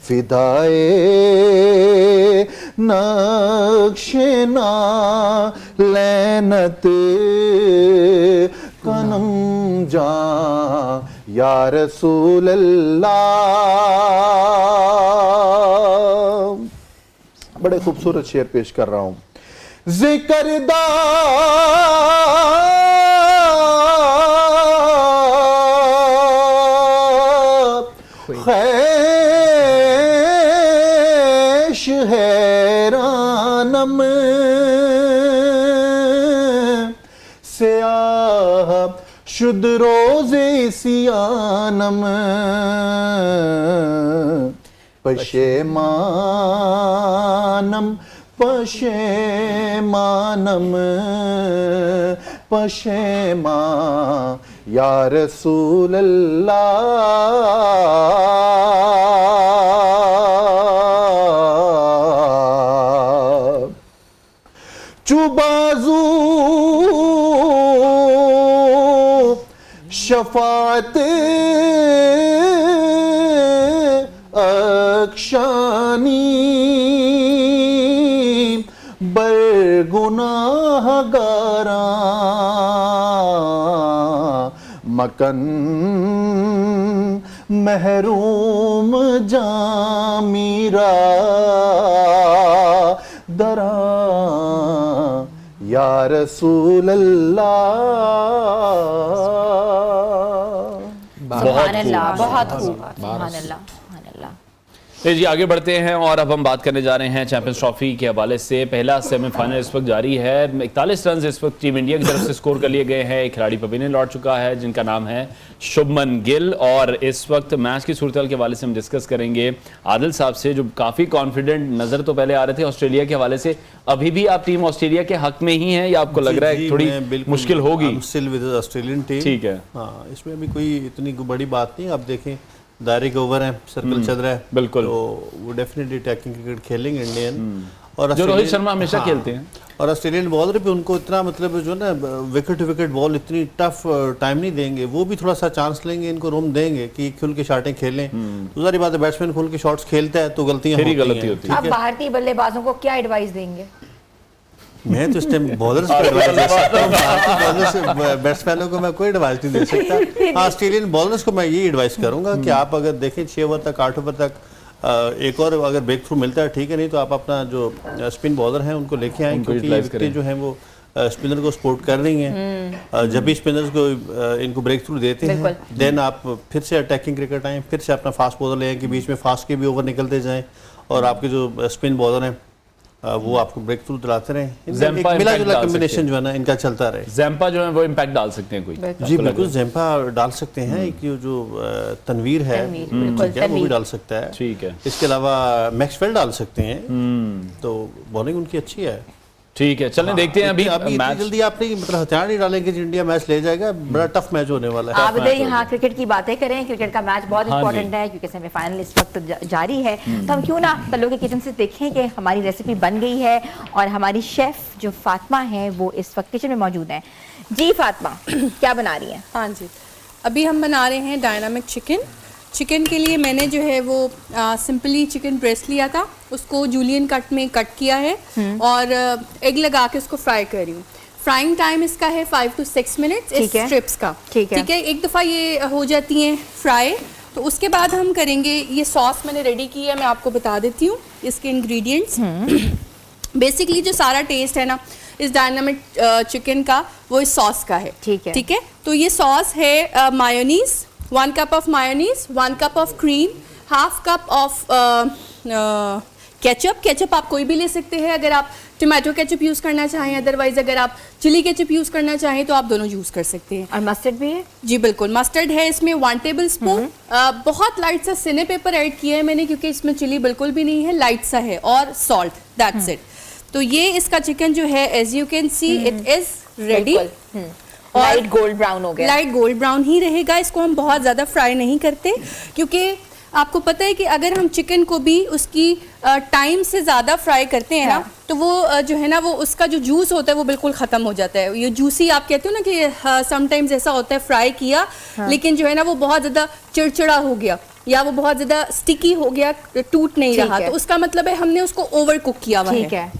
S8: फिदाए नक्शे नालैनत कनम जा या रसूल अल्लाह। बड़े खूबसूरत शेर पेश कर रहा हूं। जिक्रदा खैश हैरानम स्याह शुद्ध रोजे सियानम पशेमानम पशेमानम पशेमा या रसूल अल्लाह। चुबाजू शफात अक्षानी बरगुनाहगारा मकन महरूम जामीरा दरा या रसूल अल्लाह।
S2: सुभान अल्लाह, बहुत खूब, सुभान अल्लाह, सुभान अल्लाह।
S3: जी आगे बढ़ते हैं और अब हम बात करने जा रहे हैं चैंपियंस ट्रॉफी के हवाले से। पहला सेमीफाइनल इस वक्त जारी है। 41 रन इस वक्त टीम इंडिया की तरफ से स्कोर कर लिए गए हैं। एक खिलाड़ी पवेलियन लौट चुका है जिनका नाम है शुभमन गिल, और इस वक्त मैच की सूरत के हवाले से हम डिस्कस करेंगे आदिल साहब से, जो काफ़ी कॉन्फिडेंट नज़र तो पहले आ रहे थे ऑस्ट्रेलिया के हवाले से। अभी भी आप टीम ऑस्ट्रेलिया के हक में ही हैं या आपको लग रहा है थोड़ी मुश्किल होगी?
S1: स्टिल विद ऑस्ट्रेलियन टीम, ठीक है। हाँ, इसमें भी कोई इतनी बड़ी बात नहीं। आप देखें दायरे के ओवर है, सर्कल चल रहा है, बिल्कुल, तो वो डेफिनेटली अटैकिंग क्रिकेट खेलेंगे इंडियन। और
S3: जो रोहित शर्मा हमेशा खेलते हैं।
S1: और ऑस्ट्रेलियन बॉलर भी उनको इतना मतलब जो ना विकेट विकेट बॉल इतनी टफ टाइम नहीं देंगे, वो भी थोड़ा सा चांस लेंगे, इनको रूम देंगे कि खुल के शॉटें खेलें। तो सारी बात है, बैट्समैन खुल के शॉट्स खेलता है तो गलतियां होती हैं।
S2: अब भारतीय बल्लेबाजों को क्या एडवाइस देंगे?
S1: मैं तो इस टाइम बॉलर्स को एडवाइस दे सकता हूं, भारतीय बॉलर्स बैट्समैनों को मैं कोई एडवाइस नहीं दे सकता। ऑस्ट्रेलियन बॉलर्स को मैं ये एडवाइस करूंगा कि आप अगर देखें 6 ओवर तक 8 ओवर तक एक और अगर ब्रेक थ्रू मिलता है ठीक है, नहीं तो आप अपना जो स्पिन बॉलर हैं उनको लेके आए, क्योंकि जो है वो स्पिनर को सपोर्ट कर रही हैं। जब भी स्पिनर्स को इनको ब्रेक थ्रू देते हैं, देन आप फिर से अटैकिंग क्रिकेट आए, फिर से अपना फास्ट बॉलर ले आए कि बीच में फास्ट के भी ओवर निकलते जाएं और आपके जो स्पिन बॉलर हैं वो आपको ब्रेक थ्रू दिलाते रहे। मिला जुला कॉम्बिनेशन जो है ना इनका चलता रहे।
S3: ज़ैम्पा जो है वो इम्पैक्ट डाल सकते हैं कोई?
S1: जी बिल्कुल, ज़ैम्पा डाल सकते हैं। एक जो तनवीर है वो भी डाल सकता है, ठीक है। इसके अलावा मैक्सवेल डाल सकते हैं, तो बॉलिंग उनकी अच्छी है।
S3: ठीक है, चलें देखते हैं। अभी
S1: जल्दी आपने मतलब हथियार नहीं डालेंगे कि इंडिया मैच ले जाएगा, बड़ा टफ मैच होने वाला है।
S2: आप यहाँ क्रिकेट की बातें करें, क्रिकेट का मैच बहुत इंपॉर्टेंट है क्योंकि सेमीफाइनल इस वक्त जारी है। तो हम क्यों ना तल्लू के किचन से देखें कि हमारी रेसिपी बन गई है और हमारी शेफ जो फातिमा है वो इस वक्त किचन में मौजूद है। जी फातिमा, क्या बना रही है?
S6: हाँ जी, अभी हम बना रहे हैं डायनामिक चिकन। चिकन के लिए मैंने जो है वो सिंपली चिकन ब्रेस्ट लिया था, उसको जूलियन कट में कट किया है और एग लगा के उसको फ्राई कर रही हूँ। फ्राइंग टाइम इसका है 5 to 6 मिनट्स इस स्ट्रिप्स का, ठीक है। एक दफ़ा ये हो जाती हैं फ्राई तो उसके बाद हम करेंगे, ये सॉस मैंने रेडी की है, मैं आपको बता देती हूँ इसके इंग्रेडिएंट्स। बेसिकली जो सारा टेस्ट है ना इस डायनामिक चिकन का वो इस सॉस का है, ठीक है। तो ये सॉस है mayonnaise, 1 cup of mayonnaise, 1 cup of cream, half cup of ketchup. Ketchup आप कोई भी ले सकते हैं, अगर आप टोमेटो केचप यूज़ करना चाहें, अदरवाइज अगर आप चिली केचप यूज़ करना चाहें तो आप दोनों यूज़ कर सकते हैं।
S2: और मस्टर्ड भी है? जी
S6: बिल्कुल, मस्टर्ड है इसमें 1 टेबलस्पून। बहुत लाइट सा सिने पेपर ऐड किया है मैंने क्योंकि इसमें चिली बिल्कुल भी नहीं है, लाइट सा है, और सॉल्ट, दैट्स इट। तो ये इसका चिकन जो है as you can see it is ready.
S2: Light gold brown हो गया,
S6: लाइट गोल्ड ब्राउन ही रहेगा। इसको हम बहुत ज़्यादा फ्राई नहीं करते क्योंकि आपको पता है कि अगर हम चिकन को भी उसकी टाइम से ज़्यादा फ्राई करते हैं ना तो वो जो है ना वो उसका जो जूस होता है वो बिल्कुल ख़त्म हो जाता है। ये जूसी आप कहते हो ना कि समटाइम्स ऐसा होता है फ्राई किया लेकिन जो है ना वो बहुत ज़्यादा चिड़चिड़ा हो गया या वो बहुत ज़्यादा स्टिकी हो गया, टूट नहीं रहा, तो उसका मतलब है हमने उसको ओवर कुक किया हुआ है,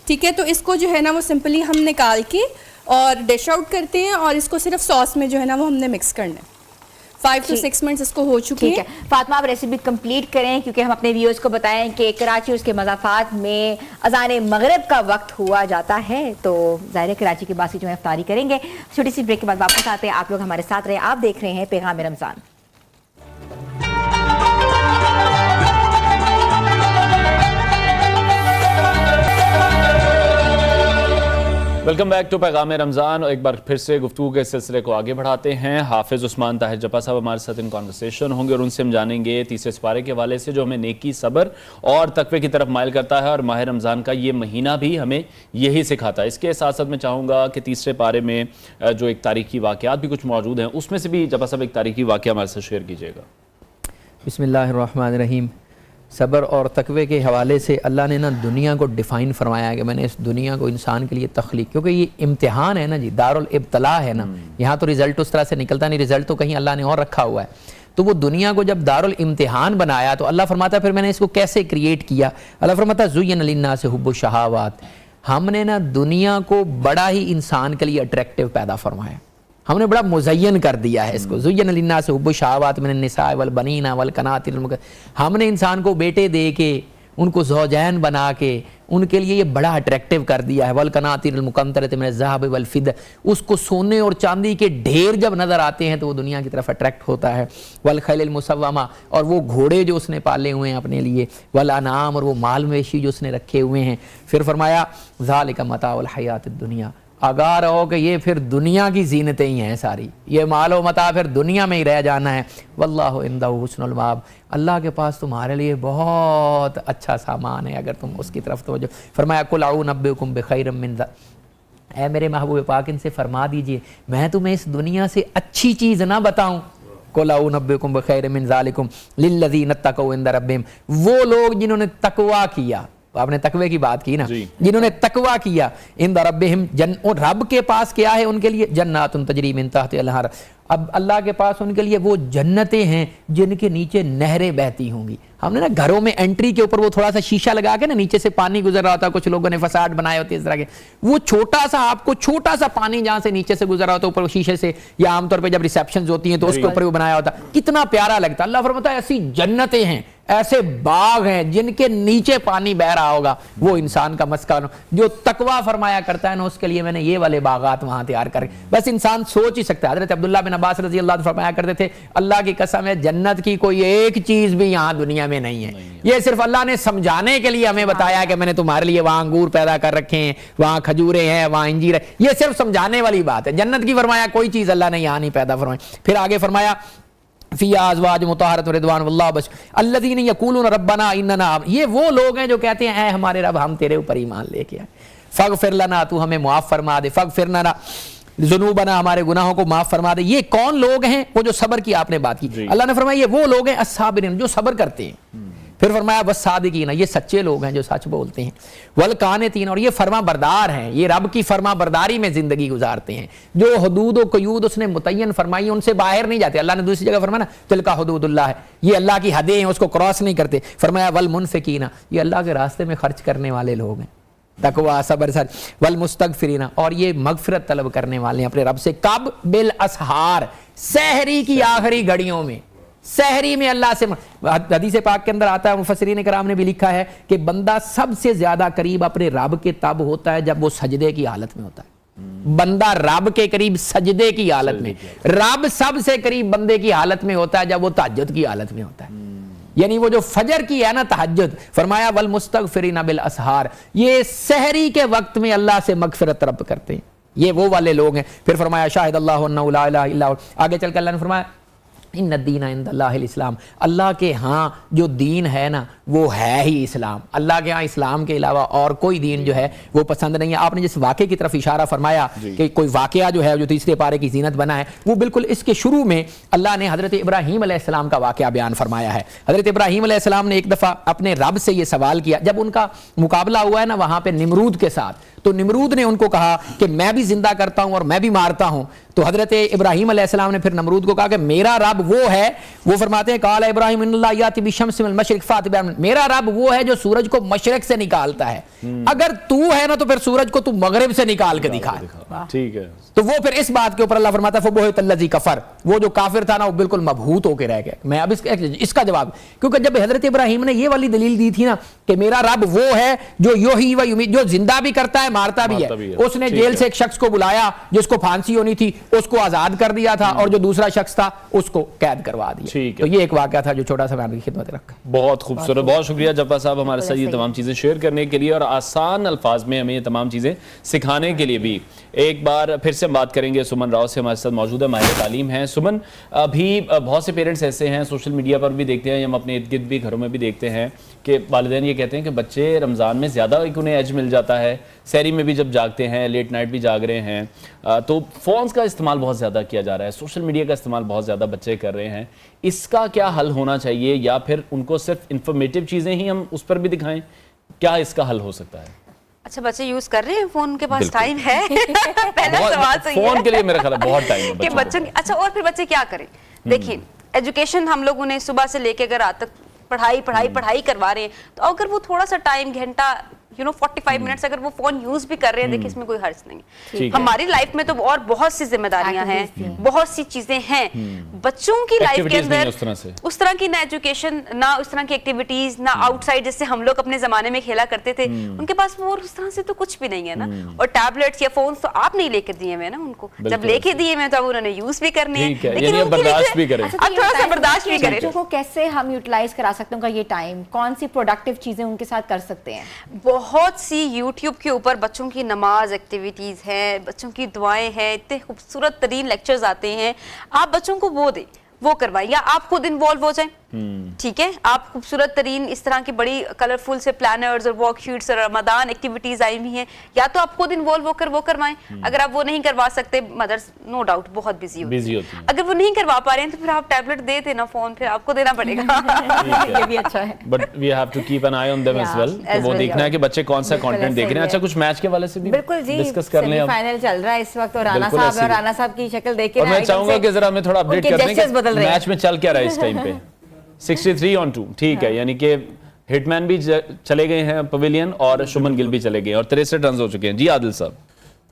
S6: ठीक है। तो इसको जो है ना वो सिंपली हम निकाल के और डिश आउट करते हैं और इसको सिर्फ सॉस में जो है ना वो हमने मिक्स करना है। 5 to 6 मिनट्स इसको हो चुके हैं।
S2: फातिमा, आप रेसिपी कंप्लीट करें क्योंकि हम अपने व्यूअर्स को बताएं कि कराची उसके मज़ाफ़ात में अज़ान मगरिब का वक्त हुआ जाता है, तो ज़ाहिर कराची के बासी जो है इफ्तारी करेंगे। छोटी सी ब्रेक के बाद वापस आते हैं, आप लोग हमारे साथ रहे। आप देख रहे हैं पैगाम रमज़ान।
S3: वेलकम बैक टू पैगाम रमज़ान। एक बार फिर से गुफ्तगू के सिलसिले को आगे बढ़ाते हैं। हाफिज़ उस्मान ताहिर जपा साहब हमारे साथ इन कॉन्वर्सेशन होंगे और उनसे हम जानेंगे तीसरे सिपारे के हवाले से जो हमें नेकी, सब्र और तकवे की तरफ माइल करता है और माह रमज़ान का ये महीना भी हमें यही सिखाता है। इसके साथ साथ मैं चाहूँगा कि तीसरे पारे में जो एक तारीखी वाक़यात भी कुछ मौजूद हैं, उसमें से भी जपा साहब एक तारीखी वाक़या हमारे साथ शेयर कीजिएगा।
S5: बिस्मिल्लाहिर्रहमानिर्रहीम। सब्र और तकवे के हवाले से अल्लाह ने ना दुनिया को डिफ़ाइन फरमाया कि मैंने इस दुनिया को इंसान के लिए तख्लीक, क्योंकि ये इम्तिहान है ना जी, दारुल इब्तला है ना, यहाँ तो रिज़ल्ट उस तरह से निकलता नहीं, रिज़ल्ट तो कहीं अल्लाह ने और रखा हुआ है। तो वो दुनिया को जब दारुल इम्तिहान बनाया तो अल्लाह फरमाता फिर मैंने इसको कैसे क्रिएट किया। अल्लाह फरमाता ज़ुय्यिन लिन्नास हुब्बुश शहावात, हमने ना दुनिया को बड़ा ही इंसान के लिए अट्रैक्टिव पैदा फरमाया, हमने बड़ा मुज़य्यन कर दिया है इसको। ज़ुय्यिन लिन्नास हुब्बुश शहावात मिनन निसा वल बनीना वल कनातिर, हमने इंसान को बेटे दे के, उनको ज़ौजैन बना के उनके लिए ये बड़ा अट्रैक्टिव कर दिया है। वल कनातिर मुक़ंतरत मिन ज़हब वल फ़िद्दा, उसको सोने और चांदी के ढेर जब नज़र आते हैं तो वो दुनिया की तरफ अट्रैक्ट होता है। वल खैलिल मुसव्वमा, और वो घोड़े जो उसने पाले हुए हैं अपने लिए, वल अनाम, और वो माल मवेशी जो उसने रखे हुए हैं। फिर फरमाया ज़ालिका मताउल हयातिद दुनिया, आगाह रहो कि ये फिर दुनिया की जीनतें ही हैं सारी, ये मालो मता फिर दुनिया में ही रह जाना है। वल्लाहु इंदहु हुस्नुल माब, अल्लाह के पास तुम्हारे लिए बहुत अच्छा सामान है अगर तुम उसकी तरफ तवज्जो। फरमाया कुल अउनब्बिउकुम बिखैरिम मिन ज़ालिक, ऐ मेरे महबूब पाक इनसे फरमा दीजिए मैं तुम्हें इस दुनिया से अच्छी चीज़ ना बताऊँ। कुल अउनब्बिउकुम बिखैरिम मिन ज़ालिकुम लिल्लज़ीना तक़ौ इंद रब्बिहिम, वो लोग जिन्होंने तकवा किया, आपने तकवे की बात की ना, जिन्होंने तकवा किया, इंद रब्बिहिम, रब के पास क्या है उनके लिए, जन्नातुन तजरी मिन तहतिहा अल-अनहार, अब अल्लाह के पास उनके लिए वो जन्नतें हैं जिनके नीचे नहरें बहती होंगी। हमने ना घरों में एंट्री के ऊपर वो थोड़ा सा शीशा लगा के ना नीचे से पानी गुजर रहा होता है, कुछ लोगों ने फसाड बनाए होते हैं इस तरह के, वो छोटा सा आपको छोटा सा पानी जहाँ से नीचे से गुजर रहा होता है ऊपर शीशे से, या आमतौर पर जब रिसेप्शन होती हैं तो उसके ऊपर भी बनाया होता है, कितना प्यारा लगता है। अल्लाह फरमाता है ऐसी जन्नतें हैं, ऐसे बाग हैं जिनके नीचे पानी बह रहा होगा, वो इंसान का मस्कन जो तकवा फरमाया करता है ना, उसके लिए मैंने ये वाले बागात वहां तैयार करे। बस इंसान सोच ही सकता है। हज़रत अब्दुल्लाह बिन अब्बास रज़ी अल्लाह फरमाया करते थे, अल्लाह की कसम है जन्नत की कोई एक चीज भी यहाँ दुनिया में नहीं है, ये सिर्फ अल्लाह ने समझाने के लिए हमें बताया कि मैंने तुम्हारे लिए वहां अंगूर पैदा कर रखे हैं, वहां खजूरें हैं, वहां इंजीर है, ये सिर्फ समझाने वाली बात है। जन्नत की फरमाया कोई चीज अल्लाह ने यहाँ नहीं पैदा फरमाई। फिर आगे फरमाया फ़ीहा अज़वाज मुतहहरत व रिदवान वल्लाह बश अल्लज़ीना यक़ूलूना रब्बना इन्नना, ये वो लोग हैं जो कहते हैं ऐ हमारे रब हम तेरे ऊपर ईमान लेके आए, फ़ग़फ़िर लना, तू हमें मुआफ़ फरमा दे, फ़ग़फ़िर लना ज़ुनूबना, हमारे गुनाहों को माफ़ फरमा दे। ये कौन लोग हैं? वो जो सब्र की आपने बात की, अल्लाह ने फरमाया ये वो लोग हैं अस्साबिरीन, जो सब्र करते हैं। फिर फरमाया वस्सादिकीन, ये सच्चे लोग हैं जो सच बोलते हैं। वल कानितीन, और ये फरमा बरदार हैं, ये रब की फरमा बरदारी में जिंदगी गुजारते हैं, जो हुदूद व क़यूद उसने मुतय्यन फरमाई उनसे बाहर नहीं जाते। अल्लाह ने दूसरी जगह फरमाया ना तिलका हुदूदुल्लाह है, ये अल्लाह की हदें हैं, उसको क्रॉस नहीं करते। फरमाया वल मुनफिकीना, ये अल्लाह के रास्ते में खर्च करने वाले लोग हैं, तकवा सब्र सर। वल मुस्तगफिरीना, और ये मगफिरत तलब करने वाले हैं अपने रब से। कब? बिल असहार, सहरी की आखिरी घड़ियों में, सहरी में अल्लाह से। हदीस पाक के अंदर आता है, मुफस्सिरीन कराम ने भी लिखा है कि बंदा सबसे ज्यादा करीब अपने रब के तब होता है जब वो सजदे की हालत में होता है। बंदा रब के करीब सजदे की हालत में, रब सबसे करीब बंदे की हालत में होता है जब वो तहज्जुद की हालत में होता है, यानी वो जो फजर की है ना तहज्जुद। फरमाया वल मुस्तगफिरीना बिल असहार, ये सहरी के वक्त में अल्लाह से मगफिरत तलब करते हैं, ये वो वाले लोग हैं। फिर फरमाया शाहिद अल्लाहु अन्नहु ला इलाहा इल्ला हु, आगे चलकर अल्लाह ने फरमाया इन्ना दीन इंदल्लाहिल इस्लाम, अल्लाह के यहाँ जो दीन है ना वो है ही इस्लाम। अल्लाह के यहाँ इस्लाम के अलावा और कोई दीन जो है वो पसंद नहीं है। आपने जिस वाक़े की तरफ इशारा फरमाया कि कोई वाक़या जो है जो तीसरे पारे की जीनत बना है, वो बिल्कुल इसके शुरू में अल्लाह ने हज़रत इब्राहीम अलैहिस्सलाम का वाक़या बयान फरमाया है। हज़रत इब्राहीम अलैहिस्सलाम ने एक दफ़ा अपने रब से ये सवाल किया, जब उनका मुकाबला हुआ है ना वहाँ पर निमरूद के साथ, तो निमरूद ने उनको कहा कि मैं भी जिंदा करता हूं और मैं भी मारता हूं। तो हजरत इब्राहीम अलैहिस्सलाम ने फिर नमरूद को कहा कि मेरा रब वो है, वो फरमाते हैं काला इब्राहीम इन्नल्लाह याति बिशम्सि मिनल मशरिक़ फ़ाति बिहा, मेरा रब वो है जो सूरज को मशरिक से निकालता है, अगर तू है ना तो फिर सूरज को तू मगरिब से निकाल के दिखा।
S3: ठीक है।
S5: तो वो फिर इस बात के ऊपर अल्लाह फरमाता है फ़बुहितल्लज़ी कफ़र, वो जो काफिर था ना वो बिल्कुल मबहूत होकर रह गया। मैं अब इसका जवाब, क्योंकि जब हजरत इब्राहिम ने ये वाली दलील दी थी ना कि मेरा रब वो है जो योही व युमीत, जो जिंदा भी करता है मारता भी है। उसने जेल से एक शख्स को बुलाया जिसको फांसी होनी थी, उसको आजाद कर दिया था, और जो दूसरा शख्स था उसको कैद करवा दिया। तो ये एक वाकया था जो छोटा सा मैं आपकी खिदमत रखा।
S3: बहुत खूबसूरत, बहुत शुक्रिया जब्बार साहब हमारे साथ ये तमाम चीज़ें शेयर करने के लिए और आसान अल्फाज में हमें ये तमाम चीज़ें सिखाने के लिए भी। एक बार फिर से हम बात करेंगे सुमन राव से, हमारे साथ मौजूद है, माहिर तालीम हैं। सुमन, अभी बहुत से पेरेंट्स ऐसे हैं, सोशल मीडिया पर भी देखते हैं, हम अपने इर्द गिर्द भी घरों में भी देखते हैं कि वालिदैन ये कहते हैं कि बच्चे रमज़ान में ज़्यादा एक उन्हें एज मिल जाता है, सहरी में भी जब जागते हैं, लेट नाइट भी जाग रहे हैं, तो फ़ोन्स का इस्तेमाल बहुत ज़्यादा किया जा रहा है, सोशल मीडिया का इस्तेमाल बहुत ज़्यादा बच्चे कर रहे हैं। इसका क्या हल होना चाहिए, या फिर उनको सिर्फ इंफॉर्मेटिव चीज़ें ही हम उस पर भी दिखाएं? क्या इसका हल हो सकता है?
S7: अच्छा, बच्चे यूज कर रहे हैं फोन, के पास टाइम है? पहला सवाल तो ये
S3: फोन के लिए मेरा ख्याल है बहुत टाइम है
S7: कि बच्चों। अच्छा, और फिर बच्चे क्या करें? देखिए, एजुकेशन हम लोग उन्हें सुबह से लेके अगर रात तक पढ़ाई करवा रहे हैं, तो अगर वो थोड़ा सा टाइम, घंटा 45 मिनट्स अगर वो फोन यूज भी कर रहे हैं, देखिए इसमें कोई हर्ज नहीं। हमारी लाइफ में तो और बहुत सी जिम्मेदारियां हैं, बहुत सी चीजें हैं। बच्चों की लाइफ के अंदर उस तरह की ना एजुकेशन, ना उस तरह की एक्टिविटीज, ना आउटसाइड जैसे हम लोग अपने जमाने में खेला करते थे, उनके पास वो उस तरह से तो कुछ भी नहीं है ना। और टैबलेट्स या फोन तो आप नहीं लेकर दिए हुए ना उनको, जब लेके दिए हुए तो अब उन्होंने यूज भी करने हैं, लेकिन
S3: बर्दाश्त भी करें,
S7: अब थोड़ा सा बर्दाश्त भी करें।
S2: बच्चों को कैसे हम यूटिलाइज करा सकते हैं, उनका ये टाइम, कौन सी प्रोडक्टिव चीजें उनके साथ कर सकते हैं?
S7: बहुत सी YouTube के ऊपर बच्चों की नमाज एक्टिविटीज हैं, बच्चों की दुआएं हैं, इतने खूबसूरत तरीन लेक्चर्स आते हैं, आप बच्चों को वो करवाएं, या आप खुद इन्वॉल्व हो जाएं। ठीक है, आप खूबसूरत तरीन इस तरह की बड़ी कलरफुल से प्लानर्स और वर्कशीट्स और रमदान एक्टिविटीज आई हुई हैं, या तो आप खुद इन्वॉल्व होकर वो करवाएं। अगर आप वो नहीं करवा सकते, मदर्स नो डाउट बहुत बिजी होती हैं, अगर वो नहीं करवा पा रहे हैं तो फिर आप टैबलेट दे देना, फोन फिर आपको देना पड़ेगा।
S2: ये भी अच्छा है,
S3: but we have to keep an eye on them as well, वो देखना है कि बच्चे कौन सा कंटेंट देख रहे हैं। अच्छा, कुछ मैच के वाले से भी
S2: बिल्कुल जी
S3: डिस्कस कर लें।
S2: फाइनल चल रहा है इस वक्त, और राणा साहब की शक्ल देख के
S3: मैं चाहूंगा कि जरा हमें थोड़ा अपडेट कर दें मैच में चल क्या रहा है इस टाइम पे। 63-2, ठीक है, यानी कि हिटमैन भी चले गए हैं पवेलियन और शुभमन गिल भी चले गए और 63 रन हो चुके हैं। जी आदिल साहब,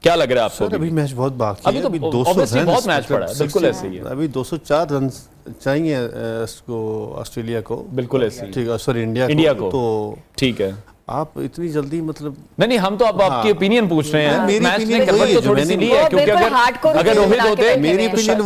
S3: क्या लग रहा है आपको?
S1: अभी मैच बहुत बाकी है,
S3: अभी 200 रन बहुत मैच पड़ा है, बिल्कुल ऐसे ही है।
S1: अभी 204 रन चाहिए इसको, ऑस्ट्रेलिया को,
S3: बिल्कुल ऐसे ही,
S1: ठीक है, सॉरी इंडिया को, तो
S3: ठीक है।
S1: आप इतनी जल्दी मतलब
S3: नहीं, हम तो अब आपकी ओपिनियन पूछ रहे हैं।
S1: मेरी ओपिनियन
S3: तो थोड़ी सी ली है, क्योंकि अगर रोहित होते,
S1: मेरी ओपिनियन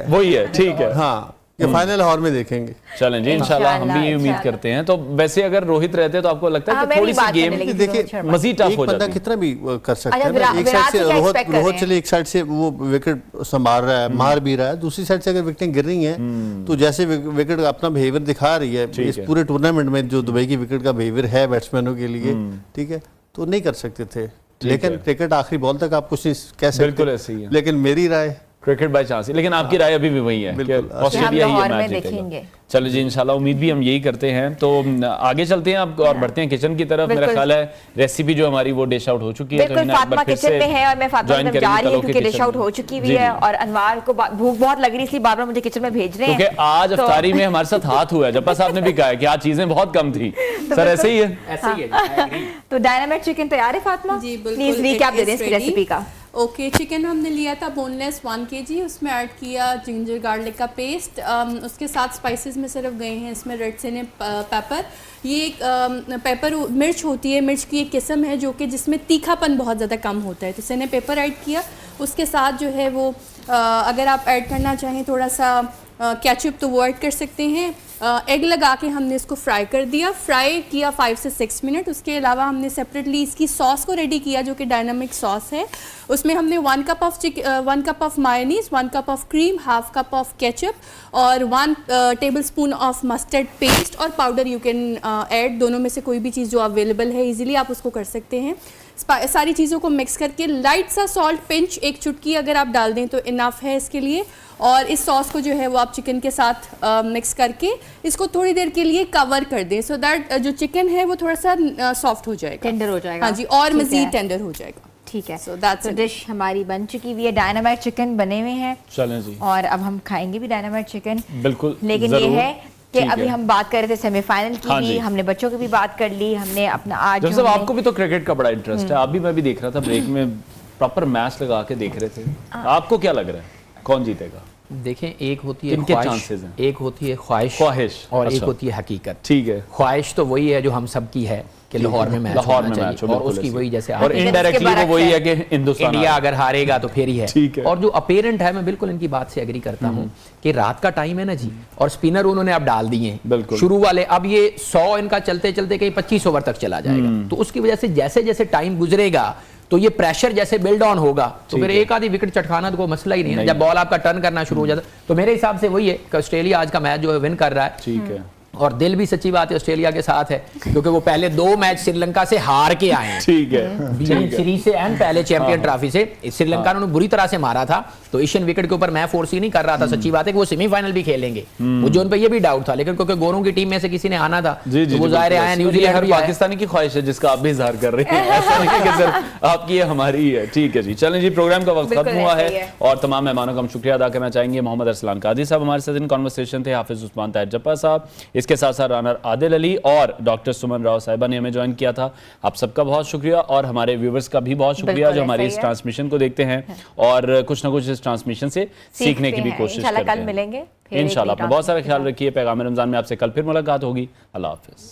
S1: वही है,
S3: ठीक है,
S1: हाँ, ये फाइनल हावर में देखेंगे।
S3: चलें जी, इंशाल्लाह हम भी ये उम्मीद करते हैं। तो वैसे अगर रोहित रहते तो आपको लगता है कि थोड़ी सी गेम
S1: देखिए
S3: मजीद टफ हो जाती है,
S1: कितना भी कर सकते हैं ना। एक साइड से रोहित चले, एक साइड से वो विकेट संभाल रहा है, मार भी रहा है, दूसरी साइड से अगर विकेटें गिर रही हैं तो जैसे विकेट अपना बिहेवियर दिखा रही है इस पूरे टूर्नामेंट में, जो दुबई की विकेट का बिहेवियर है बैट्समैनों के लिए, ठीक है, तो नहीं कर सकते थे। लेकिन क्रिकेट आखिरी बॉल तक आप कुछ नहीं कह सकते,
S3: बिल्कुल ऐसे ही है।
S1: लेकिन मेरी राय
S3: क्रिकेट बाय चांस, लेकिन आपकी राय अभी भी वही है कि ऑस्ट्रेलिया ही मैच जीतेगा। चलो जी, इंशाल्लाह उम्मीद भी हम यही करते हैं। तो आगे चलते हैं अब और बढ़ते हैं किचन की तरफ। मेरा ख्याल है रेसिपी जो हमारी वो डिश आउट हो चुकी है,
S2: बिल्कुल फातिमा किचन में है और मैं फातिमा की तरफ जा रही हूं क्योंकि डिश आउट हो चुकी हुई है और अनवार को भूख बहुत लग रही, इसलिए बार-बार मुझे किचन में भेज रहे हैं,
S3: क्योंकि आज इफ्तारी में हमारे साथ हाथ हुआ है। जब्बार साहब ने भी कहा है कि आज चीजें बहुत कम थी। सर ऐसे ही है,
S5: ऐसे ही है।
S2: तो डायनामाइट चिकन तैयार है फातिमा?
S6: जी बिल्कुल,
S2: प्लीज रिकैप दे दें इसकी रेसिपी का।
S6: ओके, चिकन हमने लिया था बोनलेस 1 kg, उसमें ऐड किया जिंजर गार्लिक का पेस्ट, उसके साथ स्पाइसेस में सिर्फ गए हैं इसमें रेड सिने पेपर। ये एक पेपर मिर्च होती है, मिर्च की एक किस्म है जो कि जिसमें तीखापन बहुत ज़्यादा कम होता है, तो सिने पेपर ऐड किया। उसके साथ जो है वो अगर आप ऐड करना चाहें थोड़ा सा केचप तो वो ऐड कर सकते हैं। एग लगा के हमने इसको फ्राई कर दिया, फ्राई किया 5 से 6 मिनट। उसके अलावा हमने सेपरेटली इसकी सॉस को रेडी किया जो कि डायनामिक सॉस है। उसमें हमने 1 cup of mayonnaise, 1 cup of cream, half cup of ketchup और 1 टेबलस्पून ऑफ मस्टर्ड पेस्ट और पाउडर यू कैन ऐड, दोनों में से कोई भी चीज़ जो अवेलेबल है इजीली आप उसको कर सकते हैं। सारी चीज़ों को मिक्स करके लाइट सा सॉल्ट पिंच 1 चुटकी अगर आप डाल दें तो इनफ है इसके लिए। और इस सॉस को जो है वो आप चिकन के साथ मिक्स करके इसको थोड़ी देर के लिए कवर कर दें, सो दैट जो चिकन है वो थोड़ा सा सॉफ्ट हो जाएगा,
S2: टेंडर हो जाएगा।
S6: हाँ जी, और मज़ीद टेंडर हो जाएगा।
S2: ठीक है,
S6: सो दैट्स
S2: डिश हमारी बन चुकी हुई है, डायनामाइट चिकन बने हुए हैं।
S3: चलें जी,
S2: और अब हम खाएंगे भी डायनामाइट चिकन।
S3: बिल्कुल,
S2: लेकिन ये है कि अभी हम बात कर रहे थे सेमीफाइनल की भी, हमने बच्चों की भी बात कर ली, हमने अपना आज
S3: जब आपको भी तो क्रिकेट का बड़ा इंटरेस्ट है, आप भी, मैं भी देख रहा था ब्रेक में प्रॉपर मैच लगा के देख रहे थे, आपको क्या लग रहा है कौन जीतेगा?
S5: देखें, एक होती है
S3: किनके
S5: ख्वाहिश,
S3: chances हैं?
S5: एक होती है ख्वाहिश और एक
S3: अच्छा।
S5: होती है हकीकत।
S3: ठीक है,
S5: ख्वाहिश तो वही है जो हम सब की है कि लाहौर में मैच
S3: लाहौर
S5: होना
S3: में
S5: चाहिए,
S3: मैच हो,
S5: और
S3: बिल्कुल
S5: उसकी
S3: ऐसे।
S5: वही जैसे
S3: और
S5: आप-
S3: इनडायरेक्टली वो वही है कि हिंदुस्तान
S5: इंडिया अगर हारेगा तो फिर ही है।
S3: ठीक है।
S5: और जो अपेरेंट है, मैं बिल्कुल इनकी बात से एग्री करता हूँ कि रात का टाइम है ना जी, और स्पिनर उन्होंने अब डाल दिए
S3: बिल्कुल।
S5: शुरू वाले, अब ये 100 इनका चलते चलते कहीं 25 ओवर तक चला जाएगा, तो उसकी वजह से जैसे जैसे टाइम गुजरेगा तो ये प्रेशर जैसे बिल्ड ऑन होगा, तो फिर एक आधी विकेट चटकाना तो कोई मसला ही नहीं है। जब बॉल आपका टर्न करना शुरू हो जाता, तो मेरे हिसाब से वही है कि ऑस्ट्रेलिया आज का मैच जो है विन कर रहा है।
S3: ठीक है,
S5: और दिल भी सच्ची बात है ऑस्ट्रेलिया के साथ है, क्योंकि वो पहले 2 मैच श्रीलंका से हार के आए हैं,
S3: ठीक है,
S5: सीरीज से एंड पहले चैंपियन ट्रॉफी से। श्रीलंका ने उन्हें बुरी तरह से मारा था, तो एशियन विकेट के ऊपर मैं फोर्स ही नहीं कर रहा था। सच्ची बात है कि वो सेमीफाइनल भी खेलेंगे, मुझे उन पे ये भी डाउट था, लेकिन क्योंकि गोरों की टीम में से किसी ने आना था, तो वो जाहिर आया। न्यूजीलैंड
S3: हर पाकिस्तानी की ख्वाहिश है जिसका आप भी इजहार कर रहे हैं, ऐसा नहीं कि सिर्फ आपकी है, हमारी है। ठीक है जी, चलें जी, प्रोग्राम का वक्त खत्म हुआ है और तमाम मेहमानों का हम शुक्रिया अदा करना चाहेंगे। मोहम्मद अरसलान कादी साहब हमारे साथ इन कॉन्वर्सेशन थे, हाफिज उस्मान ताहिर जप्पा साहब, इसके साथ साथ रनर आदिल अली और डॉक्टर सुमन राव साहिबा ने हमें ज्वाइन किया था। आप सबका बहुत शुक्रिया और हमारे व्यूवर्स का भी बहुत शुक्रिया जो हमारी इस ट्रांसमिशन को देखते हैं और कुछ ना कुछ इस ट्रांसमिशन से सीखने की भी कोशिश करते हैं।
S2: कल मिलेंगे
S3: इंशाल्लाह। अपना बहुत सारा ख्याल रखिए। पैगाम रमजान में आपसे कल फिर मुलाकात होगी। अल्लाह हाफिज।